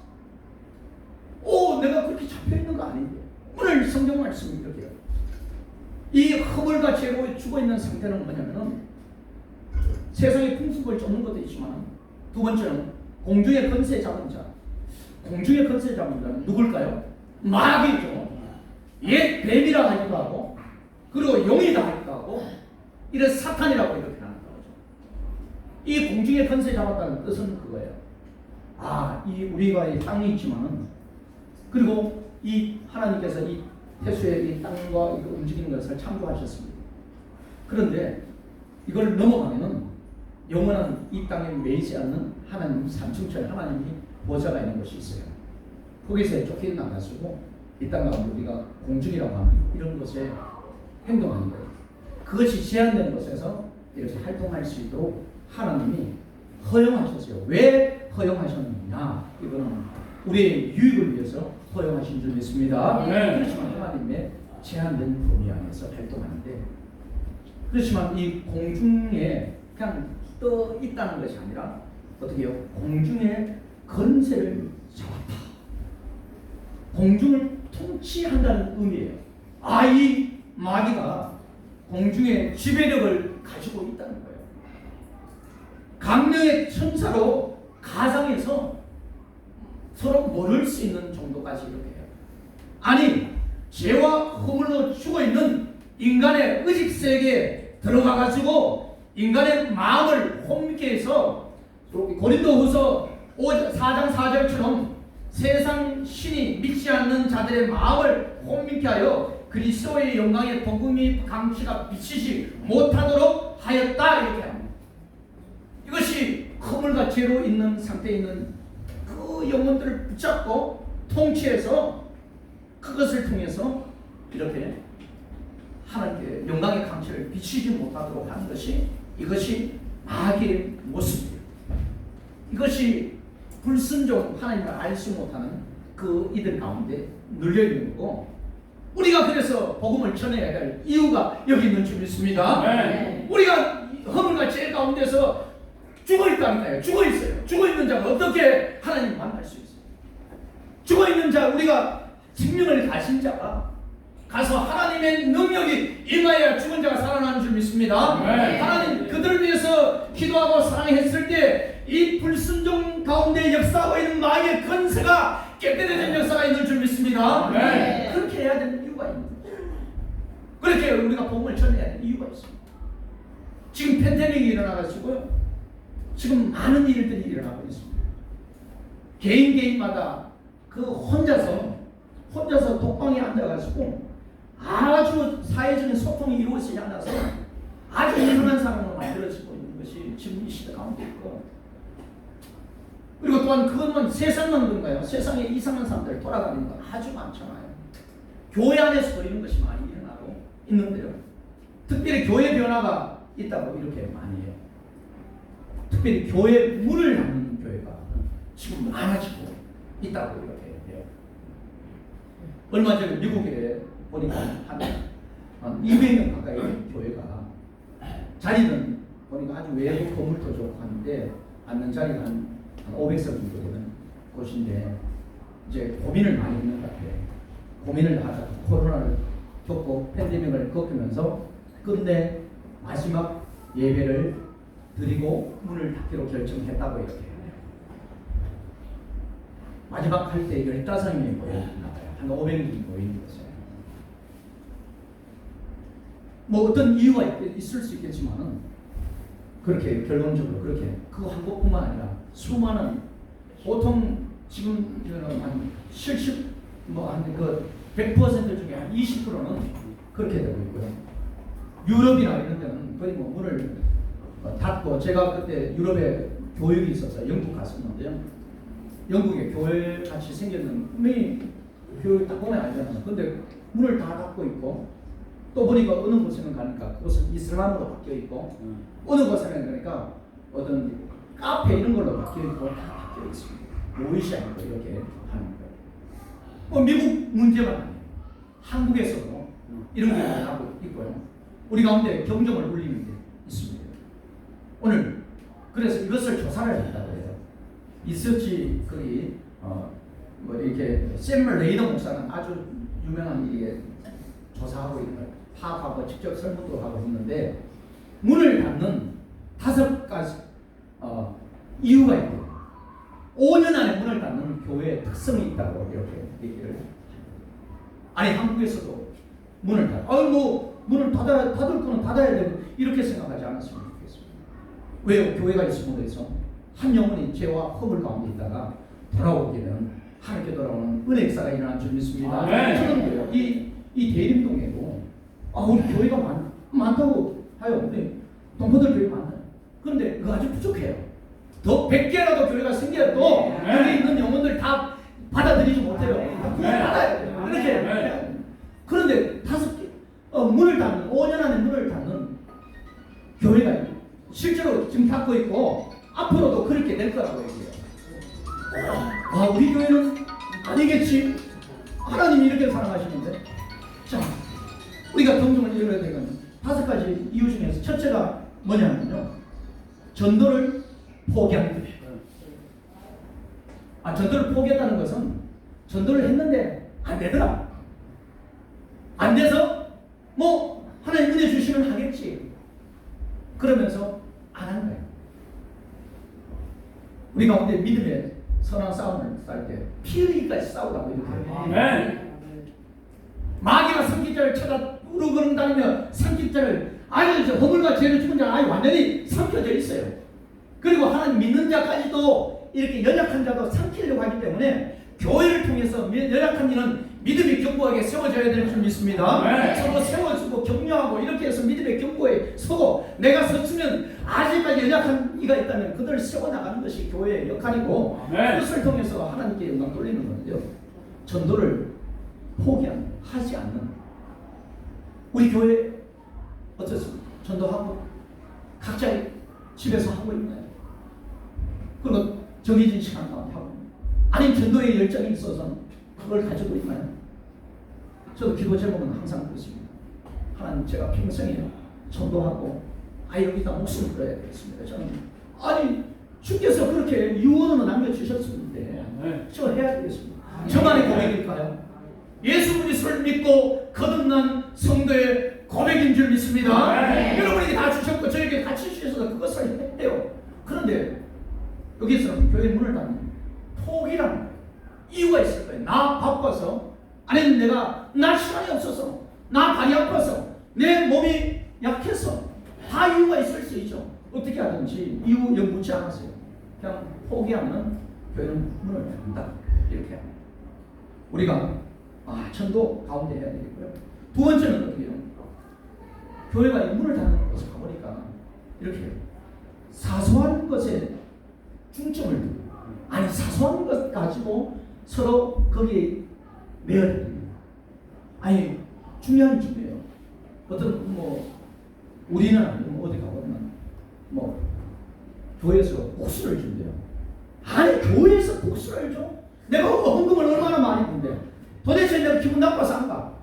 내가 그렇게 잡혀있는 거 아닌데. 오늘 성경 말씀이 이렇게요. 이 허물과 죄로 죽어있는 상태는 뭐냐면은 세상의 풍습을 쫓는 것도 있지만, 두 번째는 공중의 권세 잡은 자. 공중의 권세 잡은 자는 누굴까요? 마귀죠. 옛 뱀이라 하기도 하고, 그리고 용이다 하기도 하고, 이런 사탄이라고 이렇게 하는 거죠. 이 공중의 권세 잡았다는 뜻은 그거예요. 우리가 이 땅이 있지만은, 그리고 이 하나님께서 이 태수의 이 땅과 이거 움직이는 것을 창조하셨습니다. 그런데 이걸 넘어가면은 영원한 이 땅에 매이지 않는 하나님 삼층천 하나님이 보좌가 있는 곳이 있어요. 거기서 쫓겨나가지고 이 땅 가운데 우리가 공중이라고 하는 이런 곳에 행동하는 거예요. 그것이 제한된 곳에서 이렇게 활동할 수 있도록 하나님이 허용하셨어요. 왜 허용하셨느냐? 이거는 우리의 유익을 위해서 허용하신 줄 믿습니다. 그렇지만 하나님의 제한된 범위 안에서 활동하는데, 그렇지만 이 공중에 그냥 떠 있다는 것이 아니라 어떻게 해요? 공중의 권세를 잡았다. 공중을 통치한다는 의미예요. 이 마귀가 공중의 지배력을 가지고 있다는 거예요. 강력의 천사로 가상에서 서로 모를 수 있는 정도까지 이렇게 해요. 죄와 허물로 죽어있는 인간의 의식세계에 들어가가지고 인간의 마음을 혼미케 해서 고린도후서 4장 4절처럼 세상 신이 믿지 않는 자들의 마음을 혼미케 하여 그리스도의 영광의 복음이 강치가 비치지 못하도록 하였다, 이렇게 합니다. 이것이 허물과 죄로 있는 상태에 있는 그 영혼들을 붙잡고 통치해서 그것을 통해서 이렇게 하나님께 영광의 강치를 비치지 못하도록 하는 것이, 이것이 마귀의 모습이에요. 이것이 불순종, 하나님을 알지 못하는 그 이들 가운데 눌려있는 거고, 우리가 그래서 복음을 전해야 할 이유가 여기 있는 줄 믿습니다. 우리가 허물과 죄 가운데서 죽어있다니까요. 죽어있어요. 죽어있는 자가 어떻게 하나님 만날 수 있어요? 죽어있는 자, 우리가 생명을 가진 자가 가서 하나님의 능력이 임하여야 죽은 자가 살아나는 줄 믿습니다. 하나님 그들을 위해서 기도하고 사랑했을 때 이 불순종 가운데 역사하고 있는 마귀의 권세가 깨뜨려진 역사가 있는 줄 믿습니다. 그렇게 해야 되는 이유가 있는 거예요. 그렇게 우리가 복음을 전해야 되는 이유가 있습니다. 지금 팬데믹이 일어나가지고요, 지금 많은 일들이 일어나고 있습니다. 개인마다 그 혼자서 독방에 앉아가지고 아주 사회적인 소통이 이루어지지 않아서 아주 이상한 상황으로 만들어지고 있는 것이 지금 이 시대 가운데 있고, 그리고 또한 그것만 세상만 그런가요? 세상에 이상한 사람들 돌아다니는 거 아주 많잖아요. 교회 안에서도 이런 것이 많이 일어나고 있는데요, 특별히 교회 변화가 있다고 이렇게 많이 해요. 특별히 교회 문을 닫는 교회가 지금 많아지고 있다고 이렇게 해요. 얼마 전에 미국에 보니까 한 200명 가까이 교회가 자리는 보니까 아주 외국 건물도 좋고 하는데 앉는 자리가 한 500석 정도 되는 곳인데 이제 고민을 많이 했는 것 같아요. 고민을 하다가 코로나를 겪고 팬데믹을 겪으면서 끝내 마지막 예배를 드리고 문을 닫기로 결정했다고 이렇게 해요. 마지막 할 때 15명이 모였나 봐요. 한 500명이 모이는 거죠. 뭐 어떤 이유가 있을 수 있겠지만은 그렇게 결론적으로 그렇게 그거 한 곳뿐만 아니라 수많은 보통 지금 한 70 뭐 한 그 100% 중에 한 20%는 그렇게 되고 있고요. 유럽이나 이런 데는 거의 뭐 문을 닫고 제가 그때 유럽에 교육이 있어서 영국 갔었는데요. 영국에 교회 같이 생겼는 분명히 교육 딱 보면 알잖아요. 근데 문을 다 닫고 있고 또 보니까 어느 곳에는 가니까 그곳은 이슬람으로 바뀌어 있고 어느 곳에는 그러니까 어떤 카페 이런 걸로 바뀌어 있고 다 바뀌어 있습니다. 모이시 아니고 이렇게 하는 거예요. 미국 문제만 아니에요. 한국에서도 이런 게 나고 있고요. 우리 가운데 경종을 울리는 게 있습니다. 오늘 그래서 이것을 조사를 했다고 해요. 리서치 거기 뭐 이렇게 샘물 레이더 목사는 아주 유명한 이게 조사하고 있는 거예요. 파악하고 직접 설문도 하고 있는데 문을 닫는 5가지 이유가 있고 5년 안에 문을 닫는 교회의 특성이 있다고 이렇게 얘기를 합니다. 아니 한국에서도 문을 뭐 문을 닫을 거는 닫아야 되고 이렇게 생각하지 않았으면 좋겠습니다. 왜요? 교회가 있음으로 해서 한 영혼이 죄와 허물 가운데 있다가 돌아오게 되는 하나님께 돌아오는 은혜 역사가 일어난 줄 믿습니다. 저는 이 대림동에도 우리 교회가 많다고 하요. 근데 동포들 교회 많아요. 그런데 그거 아주 부족해요. 더 100개라도 교회가 생겨도 여기 있는 영혼들 다 받아들이지 못해요. 받아야 돼요. 이렇게. 그런데 5개 문을 닫는 5년 안에 문을 닫는 교회가 실제로 지금 닫고 있고 앞으로도 그렇게 될 거라고 얘기해요. 우리 교회는 아니겠지. 하나님이 이렇게 사랑하시는데. 자, 우리가 경종을 이뤄야 되는 5가지 이유 중에서 첫째가 뭐냐면요. 전도를 포기하는 거예요. 전도를 포기했다는 것은 전도를 했는데 안 되더라. 안 돼서 뭐 하나님 은혜 주시면 하겠지. 그러면서 안 한 거예요. 우리 가운데 믿음의 선한 싸움을 쌀 때 피 흘리기까지 싸우라고 이렇게 해요. 마귀가 삼킬자를 쳐다 우르르 다니며 삼킬자를 허물과 죄를 죽은 자는 완전히 삼켜져 있어요. 그리고 하나님 믿는 자까지도 이렇게 연약한 자도 삼키려고 하기 때문에 교회를 통해서 연약한 이는 믿음의 견고하게 세워져야 될 줄 믿습니다. 서로 세워주고 격려하고 이렇게 해서 믿음의 견고에 서고 내가 서치면 아직까지 연약한 이가 있다면 그들을 세워나가는 것이 교회의 역할이고 그것을 통해서 하나님께 영광 돌리는 건데요. 전도를 포기하지 않는 우리 교회 어떻습니까? 전도하고 각자 집에서 하고 있나요? 그리고 정해진 시간 가운데 하고 아니면 전도에 열정이 있어서 그걸 가지고 있나요? 저도 기도 제목은 항상 그렇습니다. 하나님 제가 평생에 전도하고 여기다 목숨을 걸어야 되겠습니다. 저는 주께서 그렇게 유언으로 남겨주셨는데 저 해야 되겠습니다. 저만의 고백일까요? 예수 그리스도를 믿고 거듭난 성도의 고백인 줄 믿습니다. 여러분에게 다 주셨고 저에게 같이 주셔서 그것을 해요. 그런데 여기서는 교회 문을 닫는 포기라는 이유가 있을 거예요. 나 바빠서 아니면 나 시간이 없어서 나 발이 아파서 내 몸이 약해서 다 이유가 있을 수 있죠. 어떻게 하든지 이유 묻지 않았어요. 그냥 포기하면 교회는 문을 닫는다 이렇게 합니다. 우리가 전도 가운데 해야 되겠고요. 두 번째는 어떻게 해요? 교회가 문을 닫는 곳에 가보니까 이렇게 사소한 것에 중점을 두고 사소한 것 가지고 서로 거기에 매여듭니다. 중요한 중요해요. 어떤 우리는 어디 가보면 교회에서 복수를 준대요. 교회에서 복수를 줘? 내가 헌금을 얼마나 많이 부는데 도대체 내가 기분 나빠서 안 가?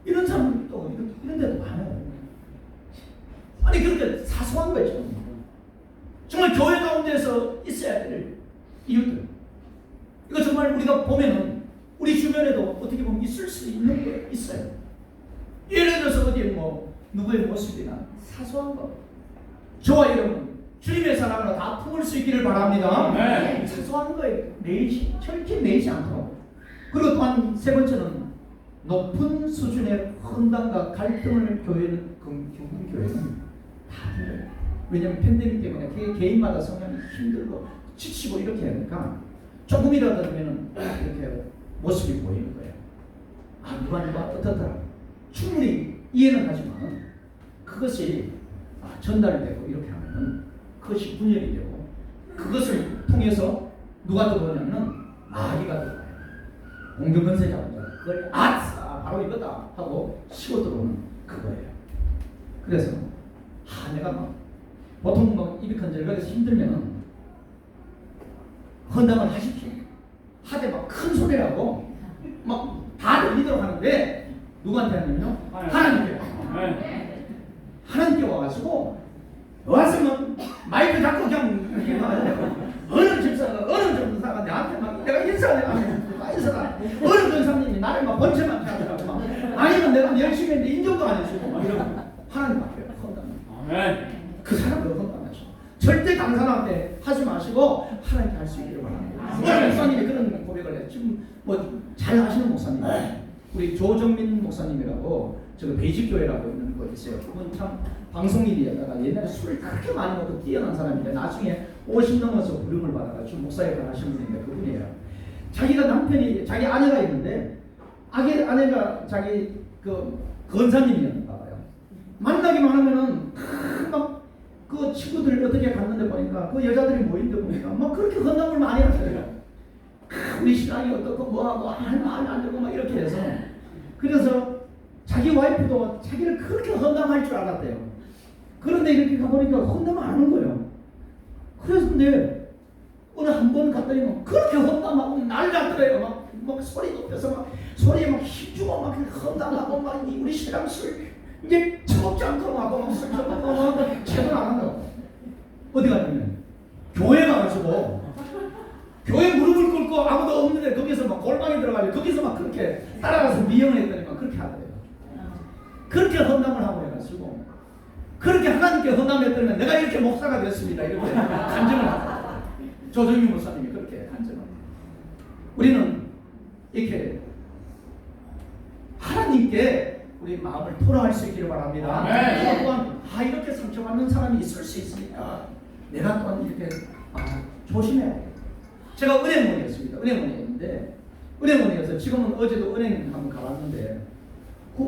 이런 사람들이 또 이런 데도 많아요. 아니 그렇게 사소한 거죠. 정말 교회 가운데서 있어야 될 이유들. 이거 정말 우리가 보면은 우리 주변에도 어떻게 보면 있을 수 있는 게 있어요. 예를 들어서 어디 뭐 누구의 모습이나 사소한 거. 저와 여러분 주님의 사랑으로 다 품을 수 있기를 바랍니다. 네. 사소한 거에 철저히 매이지 않도록. 그리고 또한 세 번째는 높은 수준의 혼란과 갈등을 교회는 교회는 다 해요. 왜냐하면 팬데믹 때문에 그게 개인마다 성향이 힘들고 지치고 이렇게 하니까 조금이라도 되면은 이렇게 모습이 보이는 거예요. 아 누가 어떻더라. 충분히 이해는 하지만 그것이 전달되고 이렇게 하면은 그것이 분열이 되고 그것을 통해서 누가 들어오냐면 마귀가 들어와요. 공격건세 잡은 자 그걸 아싸 바로 이거다 하고 치고 들어오는 그거예요. 그래서 내가 막 보통 막 입이 건절거려서 힘들면은 헌담을 하십시오. 하되 막 큰 소리라고 막 다 들리도록 하는데 누구한테 하냐면요? 하나님께. 하나님께 와가지고 와서 막 마이크 잡고 그냥 이렇게 막 어느 집사가 어느 전사가 내한테 막 내가 인사를 인사가 어느 전사님이 나를 막 번째만 하더라고 막 아니면 내가 열심히 했는데 인정도 안 해주고 막 이러고 하나님 앞에 헌담. 그 사람들 헌담하죠. 절대 다른 사람한테 하지 마시고 하나님께 할 수 있기를 바랍니다. 오늘 목사님이 그런 고백을 해요. 지금 뭐 잘 아시는 목사님, 우리 조정민 목사님이라고 저 베이직 교회라고 있는 곳 있어요. 그분 참 방송인이었다가 옛날에 술을 그렇게 많이 먹고 뛰어난 사람인데 나중에 50 넘어서 부름을 받아가지고 목사 역할을 하신 분인데 그분이에요. 자기가 남편이 자기 아내가 있는데 아내가 자기 그 건사님이었나 봐요. 만나기만 하면은 막 그 친구들 어떻게 갔는데 보니까 그 여자들이 모인데 보니까 막 그렇게 헌담을 많이 하세요. 우리 신앙이 어떻고 뭐하고 하면 안 되고 막 이렇게 해서 그래서 자기 와이프도 자기를 그렇게 헌담할 줄 알았대요. 그런데 이렇게 가보니까 헌담을 안 하는 거예요. 그래서 근데 어느 한 번 갔더니 막 그렇게 헌담하고 난리 났더래요. 막 소리 높여서 막 소리에 막 힘주고 막 헌담하고 막 우리 신랑 술 이제 처먹지 않고 하고 막 술 처먹고 막 제대로 안 한다고. 어디 갔냐면 교회 가가지고 교회 무릎을 꿇고 아무도 없는데 거기서 막 골방에 들어가지고 거기서 막 그렇게 따라가서 미용을 했더니 막 그렇게 하더래요. 그렇게 헌담을 하고 해가지고 그렇게 하나님께 헌담했더니 내가 이렇게 목사가 됐습니다. 이렇게 간증을 하더라고요. 조정민 목사님이 그렇게 간증을. 우리는 이렇게 하나님께 우리 마음을 토로할 수 있기를 바랍니다. 네. 또한 이렇게 상처받는 사람이 있을 수 있으니까 내가 또한 이렇게 조심해야 돼요. 제가 은행원이었습니다. 은행원이었는데 은행원이어서 지금은 어제도 은행 한번 가봤는데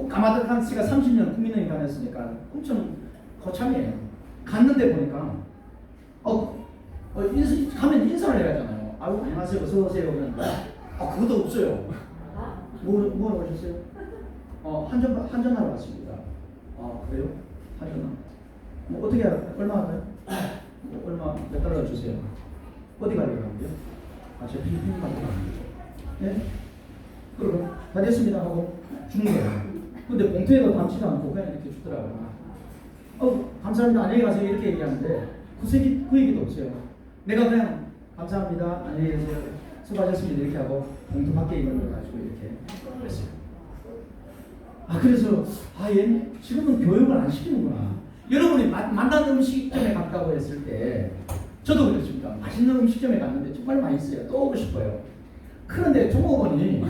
가마득한 씨가 30년 국민은행 다녔으니까 엄청 고참이에요. 갔는데 보니까 가면 인사를 해야 하잖아요. 아유 안녕하세요 어서 오세요 그러는데 그것도 없어요. 뭐 오셨어요? 한전하러 왔습니다. 그래요? 한전. 뭐 어떻게 얼마 할까요? 얼마 몇 달러 주세요. 어디 가려고 하는데요? 저 필리핀 가려고 합니다. 네? 그리고 다 됐습니다 하고 주는 거예요. 근데 봉투에도 담지도 않고 그냥 이렇게 주더라고요. 감사합니다 안녕히 가세요 이렇게 얘기하는데 그 얘기도 없어요. 내가 그냥 감사합니다 안녕히 계세요 수고하셨습니다 이렇게 하고 봉투 밖에 있는 걸 가지고 이렇게 했어요. 그래서 얘 지금은 교육을 안 시키는구나. 여러분이 만난 음식점에 갔다고 했을 때 저도 그렇습니다. 맛있는 음식점에 갔는데 정말 맛있어요. 또 오고 싶어요. 그런데 종업원이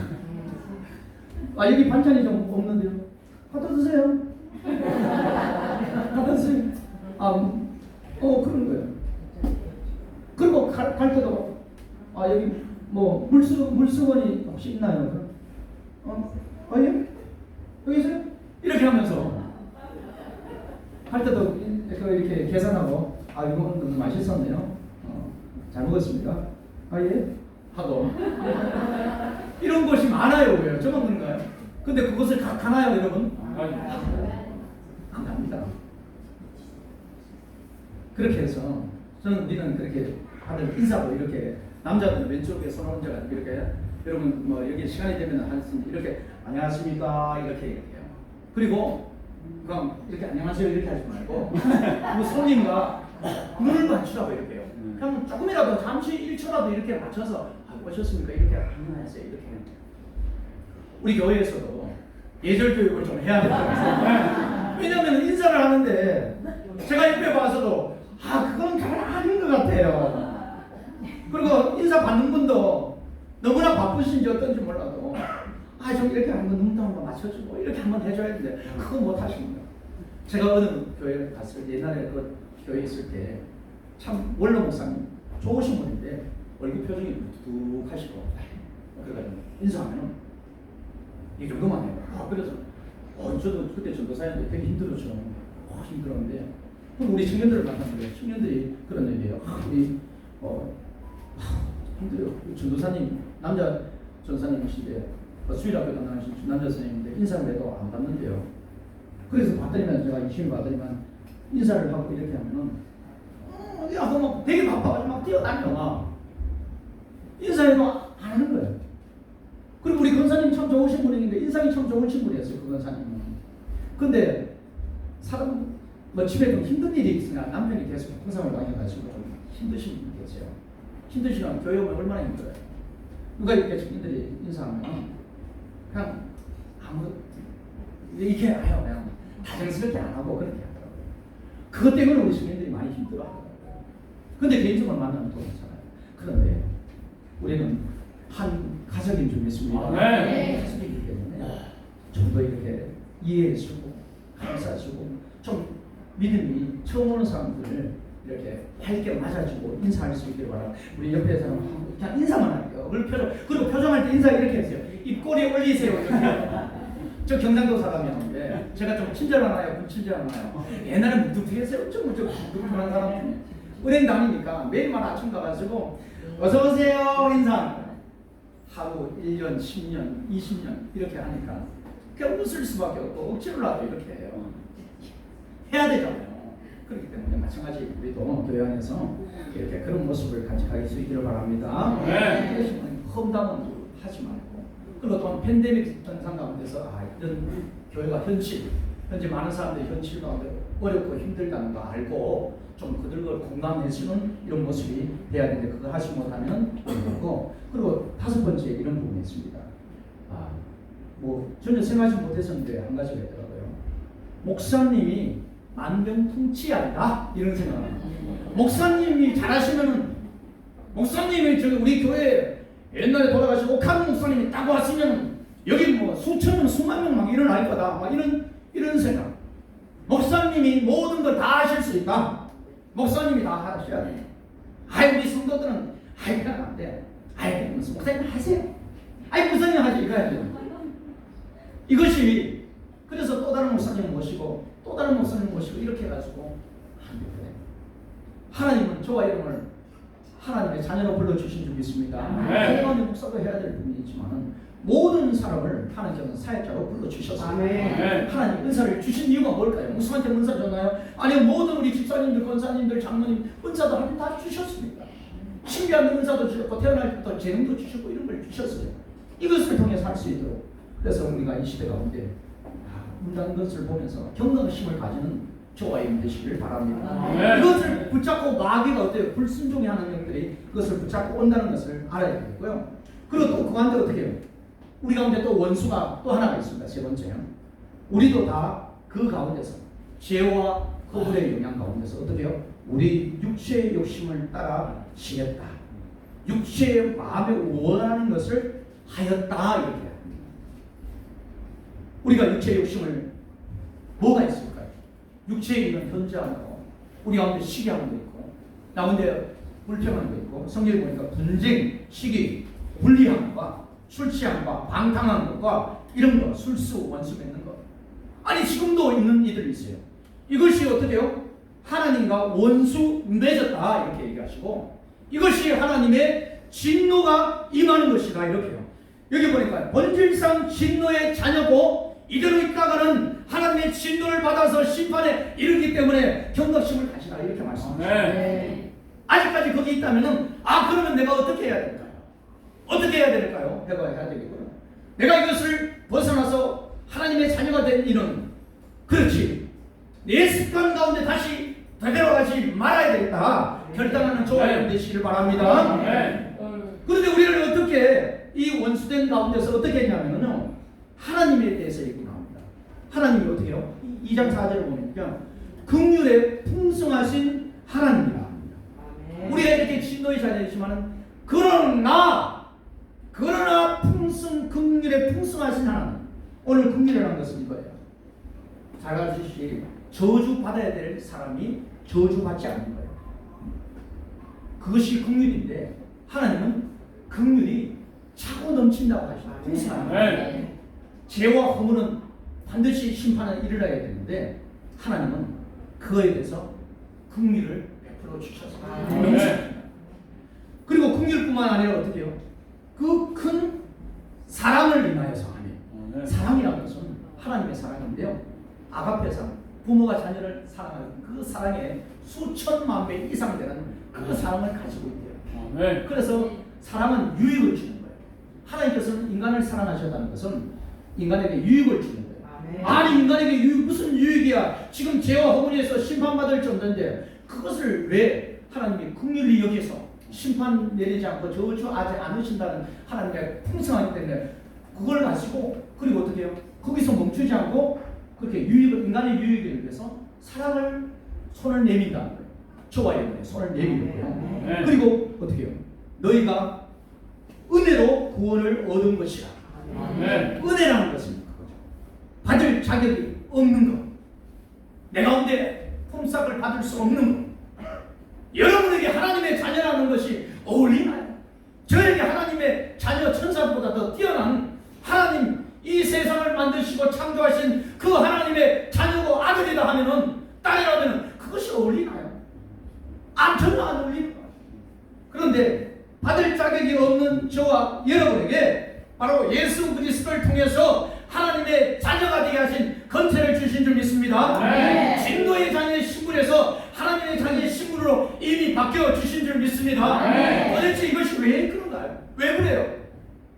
여기 반찬이 좀 없는데요. 갖다 드세요. 갖다 드세요. 그런 거예요. 그리고 갈 때도 여기 뭐 물수건이 혹시 있나요? 예? 여기 있어요? 이렇게 하면서 할 때도 이렇게 계산하고 이건 너무 맛있었네요. 잘 먹었습니다. 예? 하고 이런 것이 많아요. 왜요? 저만 그런가요? 근데 그것을 가나요 여러분? 안 갑니다. 그렇게 해서 저는 우리는 그렇게 다들 인사도 이렇게 남자들은 왼쪽에 손 얹어가지고 이렇게 여러분 뭐 여기 시간이 되면 할 수 있는 이렇게 안녕하십니까 이렇게 해요. 그리고 그럼 이렇게 안녕하세요 이렇게 하지 말고 그 손님과 눈을 맞추라고 이렇게 해요. 그냥 조금이라도 잠시 1초라도 이렇게 맞춰서 오셨습니까 이렇게 안녕하세요 이렇게 해요. 우리 교회에서도 예절 교육을 좀 해야 될 것 같아요. 왜냐하면 인사를 하는데 제가 옆에 봐서도 그건 잘 아닌 것 같아요. 그리고 인사 받는 분도 너무나 바쁘신지 어떤지 몰라도 좀 이렇게 한번 눈도 한번 맞춰주고 이렇게 한번 해줘야 되는데 그거 못 하십니다. 제가 어느 교회 갔을 때 옛날에 그 교회 있을 때 참 원로 목사님 좋으신 분인데 얼굴 표정이 뚝뚝하시고 그래가지고 인사하면 이 정도만 해요. 그래서 저도 그때 전도사였는데 되게 힘들었죠. 힘들었는데 우리 청년들을 만났는데 청년들이 그런 얘기예요. 우리 힘들어요. 전도사님 남자 전사님이신데 수일학교 담당하신 남자 선생님인데 인사를 해도 안 받는데요. 그래서 받더니만 제가 이심을 받더니만 인사를 하고 이렇게 하면은 막 되게 바빠가지고 막 뛰어다녀 막 인사해도 안 하는 거예요. 그리고 우리 권사님 참 좋으신 분인데 인상이 참 좋으신 분이었어요. 그 권사님은. 근데 사람 뭐 집에 좀 힘든 일이 있으니까 남편이 계속 항상을 다녀가지고 좀 힘드신 분이 계세요. 힘드시면 교회 오면 얼마나 힘들어요. 누가 이렇게 청년들이 인사하면 그냥 아무 이렇게 해요. 그냥 다정스럽게 안 하고 그렇게 하더라고요. 그것 때문에 우리 청년들이 많이 힘들어하더라고요. 근데 개인적으로 만나면 또 괜찮아요. 그런데 우리는 한 가정인 줄 믿습니다. 가족이기 때문에 좀 더 이렇게 이해해주고 감싸주고 좀 믿음이 처음 오는 사람들을 이렇게 밝게 맞아주고 인사할 수 있기를 바랍니다. 우리 옆에 사람 그냥 인사만 할게요. 그리고 표정할 때 인사 이렇게 하세요. 입꼬리 올리세요. 이렇게. 저 경상도 사람이었는데 제가 좀 친절하나요? 불친절하나요? 옛날에 무뚝뚝했어요. 엄청 무뚝뚝한 사람이에요. 은행 다니니까 매일마다 아침 가가지고 어서 오세요 인사. 하루 1년, 10년, 20년 이렇게 하니까 그냥 웃을 수밖에 없고 억지로라도 이렇게 해요. 해야 되잖아요. 그렇기 때문에 마찬가지 우리도 교회 안에서 이렇게 그런 모습을 간직할 수 있기를 바랍니다. 험담은 하지 말고 그리고 또한 팬데믹 현상 가운데서 이런 교회가 현재 많은 사람들이 현실 가운데 어렵고 힘들다는 거 알고 좀 그들과 공감해주는 이런 모습이 돼야 되는데 그거 하지 못하면 어렵고 그리고 다섯 번째 이런 부분이 있습니다. 뭐 전혀 생각하지 못했었는데 한 가지가 있더라고요. 목사님이 만병통치약이다 이런 생각을 목사님이 잘하시면은 목사님이 우리 교회 옛날에 돌아가신 옥한 목사님이 딱 왔으면 여기 뭐 수천 명 수만 명 막 일어날 거다 막 이런 생각. 목사님이 모든 걸 다 하실 수 있다. 목사님이 다 하셔야 돼. 우리 성도들은 그냥 안 돼. 무슨 목사님 하세요. 목사님 하지 이거 해야죠. 이것이 그래서 또 다른 목사님 모시고 또 다른 목사님 모시고 이렇게 해가지고 안 돼. 하나님은 저와 여러분을 하나님의 자녀로 불러주신 줄 믿습니다. 하나님 목사도 해야 될 분이지만 모든 사람을 하나님께서 사역자로 불러주셨어요. 하나님 은사를 주신 이유가 뭘까요? 무슨한테 은사 줬나요? 아니면 모든 우리 집사님들, 권사님들, 장로님 은사도 하나님 다 주셨습니다. 신비한 은사도 주셨고 태어날 때부터 재능도 주셨고 이런 걸 주셨어요. 이것을 통해서 할 수 있도록 그래서 우리가 이 시대 가운데 문다는 것을 보면서 경각심을 가지는 저와 여러분 되시길 바랍니다. 이것을 붙잡고 마귀가 어때요? 불순종의 하나님들이 그것을 붙잡고 온다는 것을 알아야 되겠고요. 그리고 또 그 가운데 어떻게 해요? 우리 가운데 또 원수가 또 하나가 있습니다. 세 번째는 우리도 다 그 가운데서 죄와 허물의 영향 가운데서 어떻게 해요? 우리 육체의 욕심을 따라 지냈다. 육체의 마음에 원하는 것을 하였다 이렇게 합니다. 우리가 육체의 욕심을 뭐가 있을까요? 육체에 있는 현재하고 우리 가운데 시기하는 거 있고 나 가운데 불평하는 거 있고 성경에 보니까 분쟁, 시기, 불리함과 술 취함과 방탕한 것과 이런 거, 술수, 원수 맺는 것. 지금도 있는 이들이 있어요. 이것이 어떻게 해요? 하나님과 원수 맺었다 이렇게 얘기하시고 이것이 하나님의 진노가 임하는 것이다 이렇게 해요. 여기 보니까 본질상 진노의 자녀고 이대로 있다가는 하나님의 진노를 받아서 심판에 이르기 때문에 경각심을 가지라 이렇게 말씀하십니다. 아직까지 거기 있다면은 그러면 내가 어떻게 해야 될까요? 어떻게 해야 될까요? 해봐야 되겠구나. 내가 이것을 벗어나서 하나님의 자녀가 된 이는 그렇지. 내 습관 가운데 다시 되돌아가지 말아야 되겠다. 결단하는 저와 여러분 되시길 바랍니다. 그런데 우리를 어떻게 이 원수된 가운데서 어떻게 했냐면요. 하나님에 대해서 얘기 나옵니다. 하나님이 어떻게 해요? 2장 4절을 보니까 긍휼에 풍성하신 하나님이라 합니다. 우리가 이렇게 진노의 자녀이지만 그러나 긍휼에 풍성하신 하나님. 오늘 긍휼이라는 것은 이거예요. 잘 가르치시 저주 받아야 될 사람이 저주받지 않는 거예요. 그것이 긍휼인데 하나님은 긍휼이 차고 넘친다고 하시죠. 풍성한 거예요. 죄와 허물은 반드시 심판은 일어나야 되는데 하나님은 그거에 대해서 긍휼을 베풀어 주셔서 넘칩니다. 그리고 긍휼뿐만 아니라 어떻게 해요? 그 큰 사랑을 인하여서 하며 사랑이라는 것은 하나님의 사랑인데요. 아가페 사랑, 부모가 자녀를 사랑하는 그 사랑에 수천만 배 이상 되는 그 사랑을 가지고 있대요. 그래서 사랑은 유익을 주는 거예요. 하나님께서는 인간을 사랑하셨다는 것은 인간에게 유익을 주는 거예요. 아니 인간에게 유익, 무슨 유익이야? 지금 죄와 허물에서 심판받을 정도인데 그것을 왜 하나님이 긍휼히 여기서 심판 내리지 않고 저주하지 않으신다는 하나님의 풍성하기 때문에 그걸 가지고 그리고 어떻게 해요? 거기서 멈추지 않고 그렇게 유익을 인간의 유익을 위해서 사랑을 손을 내민다는 거예요. 저와 여러분의 손을 내밀고요. 그리고 어떻게 해요? 너희가 은혜로 구원을 얻은 것이라. 은혜라는 것은 그거죠. 받을 자격이 없는 것. 내 가운데 품삯을 받을 수 없는 것. 여러분에게 하나님의 자녀라는 것이 어울리나요? 저에게 하나님의 자녀 천사보다 더 뛰어난 하나님 이 세상을 만드시고 창조하신 그 하나님의 자녀고 아들이다 하면은 딸이라 하면은 그것이 어울리나요? 전혀 안 어울립니다. 그런데 받을 자격이 없는 저와 여러분에게 바로 예수 그리스도를 통해서 하나님의 자녀가 되게 하신 건태를 주신 줄 믿습니다. 진노의 자녀의 신분에서 하나님의 자녀의 신분으로 이미 바뀌어 주신 줄 믿습니다. 도대체 이것이 왜 그런가요? 왜 그래요?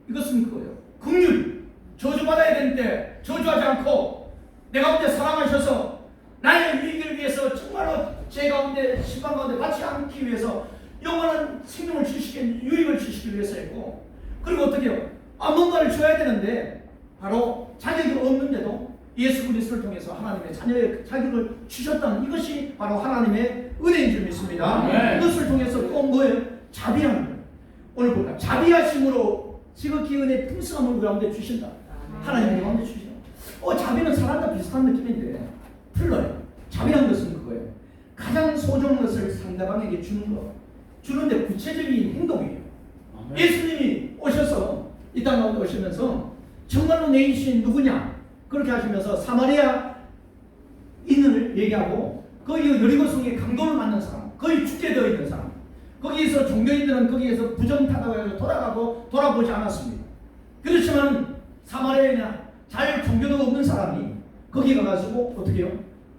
이것은 그거예요. 긍휼, 저주받아야 되는데 저주하지 않고 내 가운데 사랑하셔서 나의 유익을 위해서 정말로 제 가운데 심판 가운데 받지 않기 위해서 영원한 생명을 주시기 유익을 주시기 위해서 했고 그리고 어떻게 해요? 뭔가를 줘야 되는데 바로 자격이 없는데도 예수 그리스도를 통해서 하나님의 자녀의 자격을 주셨다는 이것이 바로 하나님의 은혜인 줄 믿습니다. 이것을 통해서 또 뭐예요? 자비하는 거예요. 오늘 볼까요? 자비하심으로 지극히 은혜 풍성함을 우리 가운데 주신다. 하나님 우리 가운데 주신다. 자비는 사랑과 비슷한 느낌인데 틀려요. 자비한 것은 그거예요. 가장 소중한 것을 상대방에게 주는 거. 주는데 구체적인 행동이에요. 예수님이 오셔서 이 땅 가운데 오시면서 정말로 내 이신 누구냐 그렇게 하시면서 사마리아 인을 얘기하고 거기 여리고성에 강도를 맞는 사람 거의 죽게 되어 있는 사람 거기에서 종교인들은 거기에서 부정타다고 해서 돌아가고 돌아보지 않았습니다. 그렇지만 사마리아인은 잘 종교도 없는 사람이 거기 가가지고 어떻게 해요?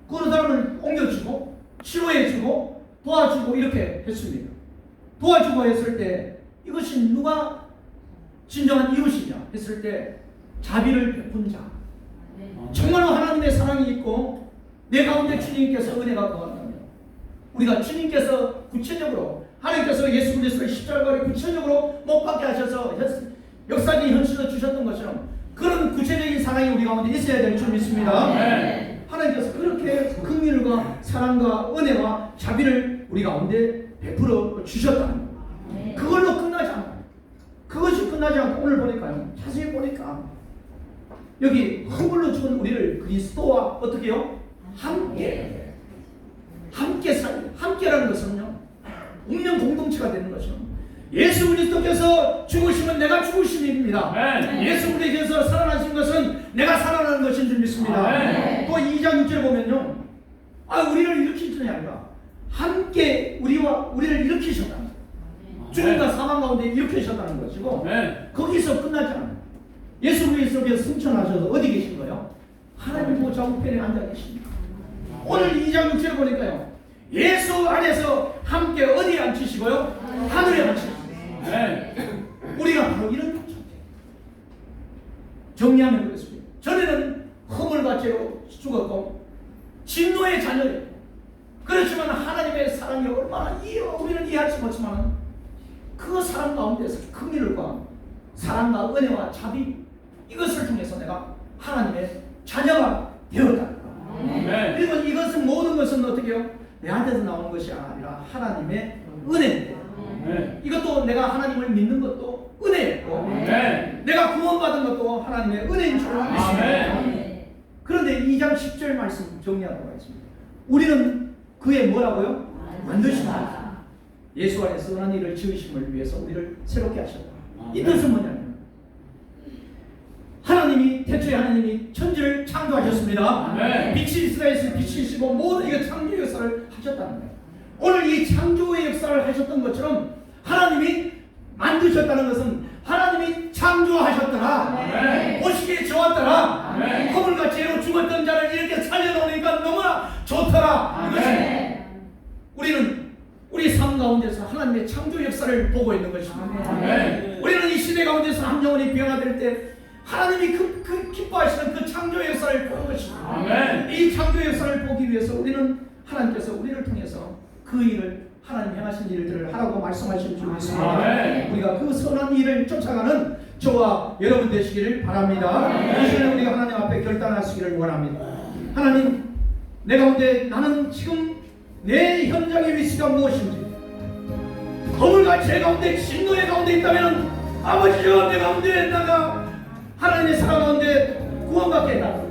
그 사람을 옮겨주고 치료해주고 도와주고 이렇게 했습니다. 도와주고 했을 때 이것이 누가 진정한 이웃이냐 했을 때 자비를 베푼 자 정말로 하나님의 사랑이 있고 내 가운데 주님께서 은혜가 거한다면 우리가 주님께서 구체적으로 하나님께서 예수 그리스도의 십자가를 구체적으로 못 박게 하셔서 역사적인 현실로 주셨던 것처럼 그런 구체적인 사랑이 우리 가운데 있어야 될 줄 믿습니다. 하나님께서 그렇게 긍휼과 사랑과 은혜와 자비를 우리 가운데 베풀어 주셨다는 거예요. 그걸로 끝나지 않아요. 그것이 끝나지 않고 오늘 보니까요. 자세히 보니까 여기 허물로 죽은 우리를 그리스도와 어떻게 해요? 함께 함께라는 것은요. 운명 공동체가 되는 것이죠. 예수 그리스도께서 죽으시면 내가 죽으심입니다. 예수 그리스도께서 살아나신 것은 내가 살아나는 것인 줄 믿습니다. 또 2장 6절에 보면요. 우리를 일으키신 분이 아니라 함께 우리를 일으키셨다는 거예요. 죽음과 사망 가운데 일으키셨다는 것이고 거기서 끝나지 않아요. 예수 그리스도께서 승천하셔서 어디 계신 거예요? 하나님 보좌 우편에 앉아 계십니다. 오늘 2장 6절에 보니까요. 예수 안에서 함께 어디에 앉히시고요? 하늘에 앉히십니다. 우리가 바로 이런 상태. 정리하면 그렇습니다. 전에는 허물과죄로 죽었고 진노의 자녀예요. 그렇지만 하나님의 사랑이 얼마나 우리는 이해하지 못하지만 그 사랑 가운데서 긍휼과 사랑과 은혜와 자비 이것을 통해서 내가 하나님의 자녀가 되었다. 그리고 이것은 모든 것은 어떻게 해요? 내한테서 나오는 것이 아니라 하나님의 은혜인데 이것도 내가 하나님을 믿는 것도 은혜였고 내가 구원받은 것도 하나님의 은혜인 줄 믿습니다. 그런데 2장 10절 말씀 정리하도록 하겠습니다. 우리는 그의 뭐라고요? 만드심이다. 예수 안에서 선한 일을 지으심을 위해서 우리를 새롭게 하셨다. 이 뜻은 뭐냐면 하나님이 태초에 하나님이 천지를 창조하셨습니다. 빛이 있으라 했으니 빛이 있고 모든 이거 창조 역사를 하셨다는 거예요. 오늘 이 창조의 역사를 하셨던 것처럼 하나님이 만드셨다는 것은 하나님이 창조하셨더라. 보시기에 좋았더라. 허물과 죄로 죽었던 자를 이렇게 살려놓으니까 너무나 좋더라. 이것이 우리는 우리 삶 가운데서 하나님의 창조 역사를 보고 있는 것입니다. 우리는 이 시대 가운데서 한 영혼이 변화될 때 하나님이 그 기뻐하시는 그 창조 역사를 보는 것입니다. 이 창조 역사를 보기 위해서 우리는 하나님께서 우리를 통해서 그 일을 하나님 행하신 일들을 하라고 말씀하신 줄 믿습니다. 우리가 그 선한 일을 쫓아가는 저와 여러분 되시기를 바랍니다. 이 시간에 우리가 하나님 앞에 결단하시기를 원합니다. 하나님, 내 가운데 나는 지금 내 현장의 위치가 무엇인지 거물과 죄 가운데 진노의 가운데 있다면 아버지여 내 가운데 내가 하나님의 사랑 가운데 구원받게 해달라.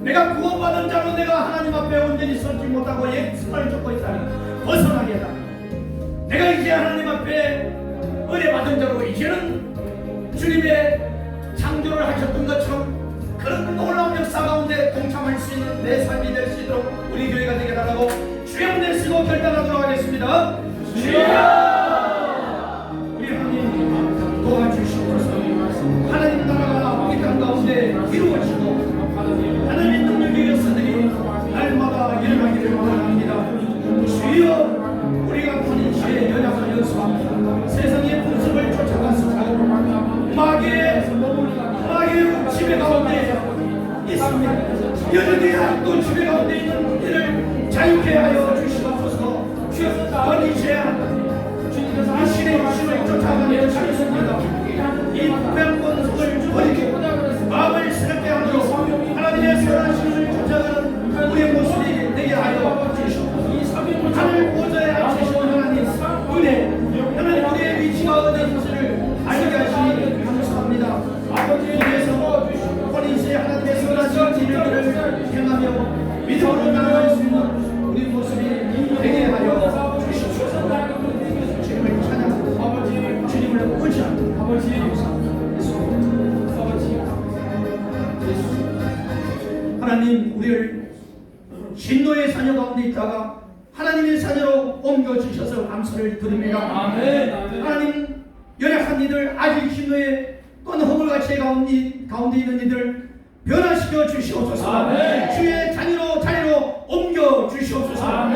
내가 구원받은 자로 내가 하나님 앞에 온전히 서지 못하고 옛 습관을 쫓고 있다니 벗어나게 해달라. 내가 이제 하나님 앞에 은혜받은 자로 이제는 주님의 창조를 하셨던 것처럼 그런 놀라운 역사 가운데 동참할 수 있는 내 삶이 될 수 있도록 우리 교회가 되게 달라고 주여 내시고 결단하도록 하겠습니다. 주여 우리 하나님 도와주시옵소서. 하나님 나라가 이 땅 가운데 이루어지고 하나님의 능력의 역사들이 날마다 일어나기를 원합니다. 주여 우리가 가는 시에 연약한 연수합니다. 세상의 분석을 쫓아가서 마귀의 지배 가운데 있습니다. 여전히 아직도 지배 가운데 있는 이를 자유케 하여 주시옵소서. 주여 권위제한 이 신의 신을 쫓아가는 자유입니다. 이 불행권속을 버리고 마음을 새롭게 하도록 하나님의 선한 신을 쫓아가는 우리의 모습이 되게 하여 주시옵소서. 하늘 보좌에 앉으신 하나님 은혜 하나님 우리의 위치가 어디인지를 알게 하시니 감사합니다. 아버지께서 권위제 하나님의 선한 일들을 행하며 믿음으로 나아갈 수 있는 우리 모습이 되게 하여 주시옵소서. 주님을 찬양하고 주님을 의지하고 하나님 우리를 진노의 자녀 가운데 있다가 하나님의 자녀로 옮겨주셔서 감사를 드립니다. 하나님 연약한 이들 아직 진노의 또는 허물과 죄 가운데 있는 이들 변화시켜 주시옵소서. 주의 자녀로 옮겨 주시옵소서.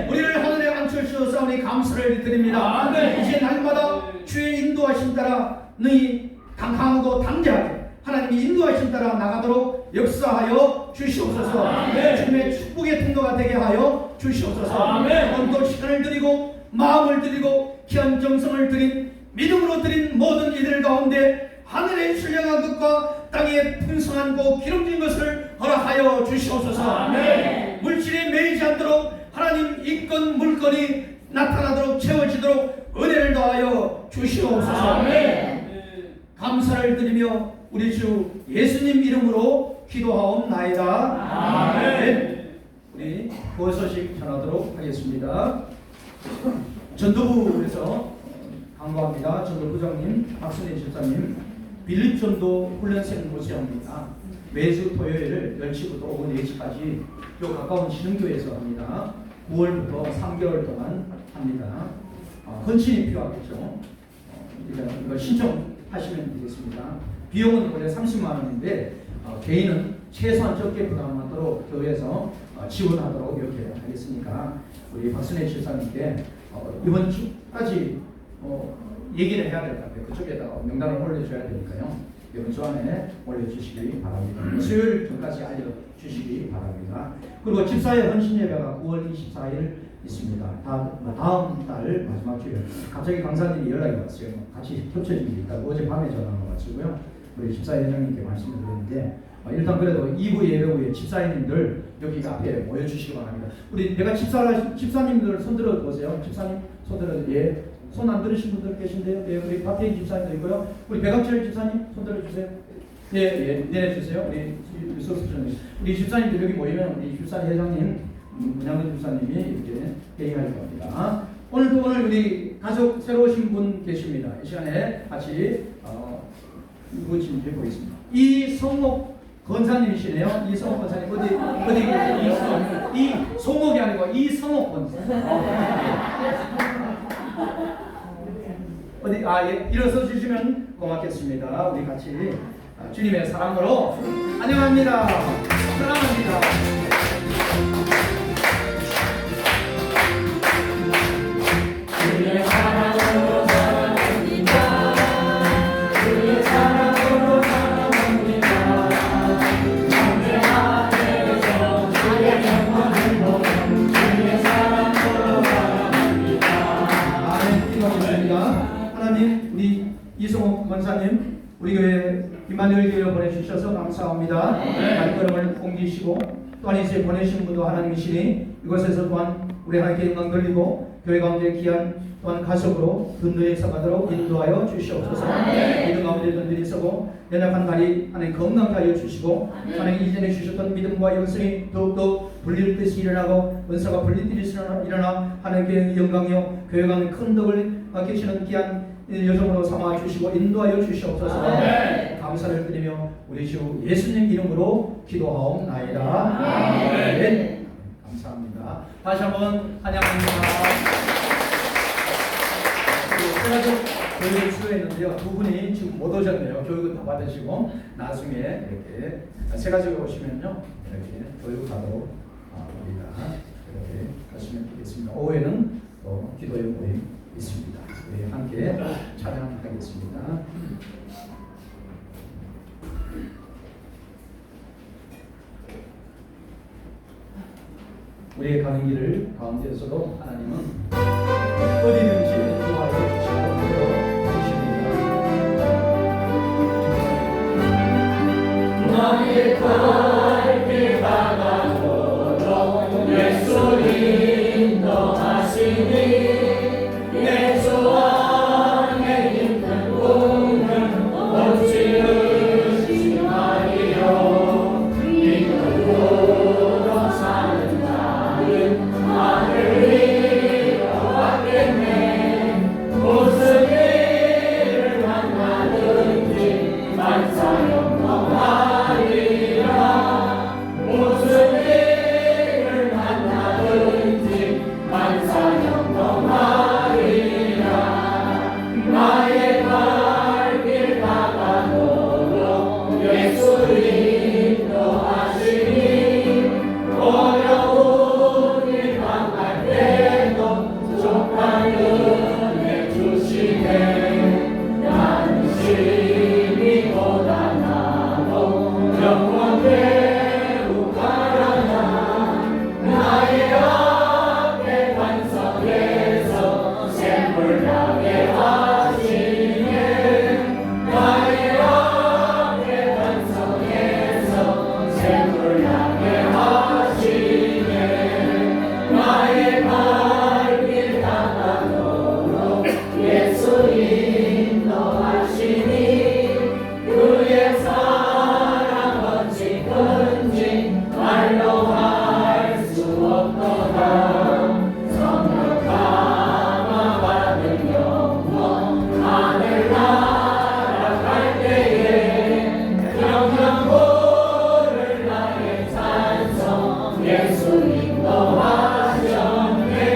우리를 하늘에 앉혀주셔서 감사를 드립니다. 이제 날마다 주의 인도하심 따라 너희 강하고 담대하게 하나님이 인도하심 따라 나가도록 역사하여 주시옵소서. 주님의 축복의 통로가 되게 하여 주시옵소서. 오늘도 시간을 드리고 마음을 드리고 귀한 정성을 드린 믿음으로 드린 모든 이들 가운데 하늘의 신령한 것과 땅에 풍성한 고 기름진 것을 허락하여 주시옵소서. 물질에 매이지 않도록 하나님 인권 물건이 나타나도록 채워지도록 은혜를 더하여 주시옵소서. 감사를 드리며 우리 주 예수님 이름으로 기도하옵나이다. 아멘. 우리 구원 소식 전하도록 하겠습니다. 전도부에서 강구합니다. 전도부장님, 박순희 집사님, 빌립전도 훈련생 모시합니다. 매주 토요일 10시부터 오후 4시까지 요 가까운 신흥교회에서 합니다. 9월부터 3개월 동안 합니다. 헌신이 필요하겠죠. 이거 신청하시면 되겠습니다. 비용은 원래 30만 원인데 개인은 최소한 적게 부담하도록 교회에서 지원하도록 이렇게 하겠으니까 우리 박순혜 집사님께 이번 주까지 얘기를 해야 될 것 같아요. 그쪽에다가 명단을 올려줘야 되니까요. 이번 주 안에 올려주시기 바랍니다. 수요일 전까지 알려주시기 바랍니다. 그리고 집사의 헌신 예배가 9월 24일 있습니다. 다음 달 마지막 주에 갑자기 강사님이 연락이 왔어요. 같이 겹쳐진 게 있다고 어젯밤에 전화가 와가지고요. 우리 집사회장님께 말씀을 드렸는데 일단 그래도 2부 예배 후에 집사님들 여기 앞에 모여주시기 바랍니다. 우리 내가 집사님들 손들어 보세요. 집사님 손들어. 예. 손 안 들으신 분들 계신데요. 예, 우리 박혜인 집사님도 있고요. 우리 백학철 집사님 손 들어주세요. 예, 예, 내려주세요. 우리 집사님들 여기 모이면 우리 집사 회장님, 문양근 집사님이 이렇게 회의할 겁니다. 오늘 우리 가족 새로 오신 분 계십니다. 이 시간에 같이 이거 지금 되고 있습니다. 이성옥 권사님이시네요. 이성옥 권사님 어디 계세요? 이성옥이 아니고 이성옥 권사. 예, 일어서 주시면 고맙겠습니다. 우리 같이 주님의 사랑으로 안녕합니다. 사랑합니다. 주님의 사랑으로 사랑합니다. 주님의 사랑으로 사랑합니다. 주님의 하늘에서 주의 영광을 보는 주님의 사랑으로 사랑합니다. 아멘. 기도하겠습니다. 하나님, 우리 이성옥 권사님 우리 교회 임마누엘 교회로 보내주셔서 감사합니다. 많은 걸음을 옮기시고 또한 이제 보내신 분도 하나님이시니 이곳에서 또한 우리 하나님께 영광 돌리고 교회 가운데 귀한 또한 가족으로 든든히 서가도록 인도하여 주시옵소서. 믿음 가운데 든든히 서고 연약한 다리 하나님 건강케 하여 주시고 하나님 이전에 주셨던 믿음과 영성이 더욱더 불릴 듯이 일어나고 은사가 불릴 듯이 일어나 하나님께 영광이요 교회 가운데 큰 덕을 맡기시는 귀한 여정으로 삼아 주시고 인도하여 주시옵소서. 감사를 드리며 우리 주 예수님 이름으로 기도하옵나이다. 아멘. 감사합니다. 다시 한번 환영합니다. 교육을 수료했는데요. 두 분이 지금 못 오셨네요. 교육은 다 받으시고 나중에 이렇게 세 가지가 오시면요 이렇게 교육하러 우리가 이렇게 가시면 되겠습니다. 오후에는 또 기도의 모임 있습니다. 우리 함께 찬양하겠습니다. 우리의 가는 길을 가운데에서도 하나님은 어디든지 인도하여 주시고 나의 갈길 가다도록 예수 인도하시니 내 주 안에 있는 꿈은 오직 의심하리요 믿음으로 사는 자는 하늘 위로 받겠네 무슨 일을 만나든지 만사 영광하리라 무슨 일을 만나든지 만사 영광하리라 나의 발길 가가도록 예수 인도하시니 어려운 일 당할 때도 족한 은혜 주시네 나는 심히 고단하고 영원대로 가라나 나의 앞에 반석에서 샘물 나게 하시네 나의 앞에 반석에서 샘물 나게 하시네 나의 발길 닦아도록 예수 인도하시니 그의 사랑 어찌 큰지 말로 할 수 없도다 성령 감화받은 영혼 하늘나라 갈 때에 영영 부를 나의 찬송 예수 인도하셨네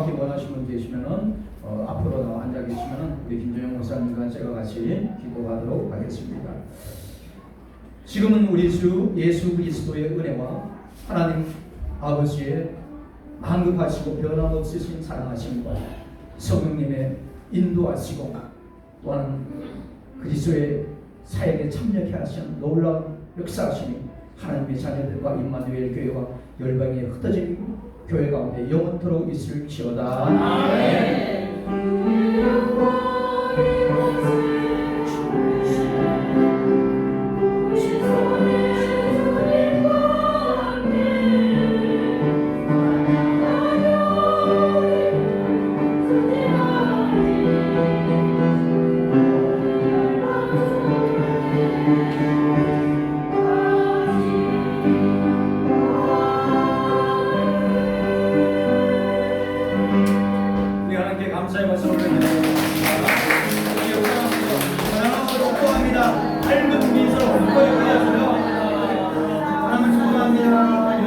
기도하기 원하시는 분 계시면은 앞으로 나와 앉아 계시면은 우리 김정영 목사님과 제가 같이 기도하도록 하겠습니다. 지금은 우리 주 예수 그리스도의 은혜와 하나님 아버지의 만극하시고 변함없으신 사랑하심과 성령님의 인도하시고 또한 그리스도의 사역에 참여케 하신 놀라운 역사하심이 하나님의 자녀들과 임마누엘 교회와 열방에 흩어진 교회 가운데 영원토록 있을지어다.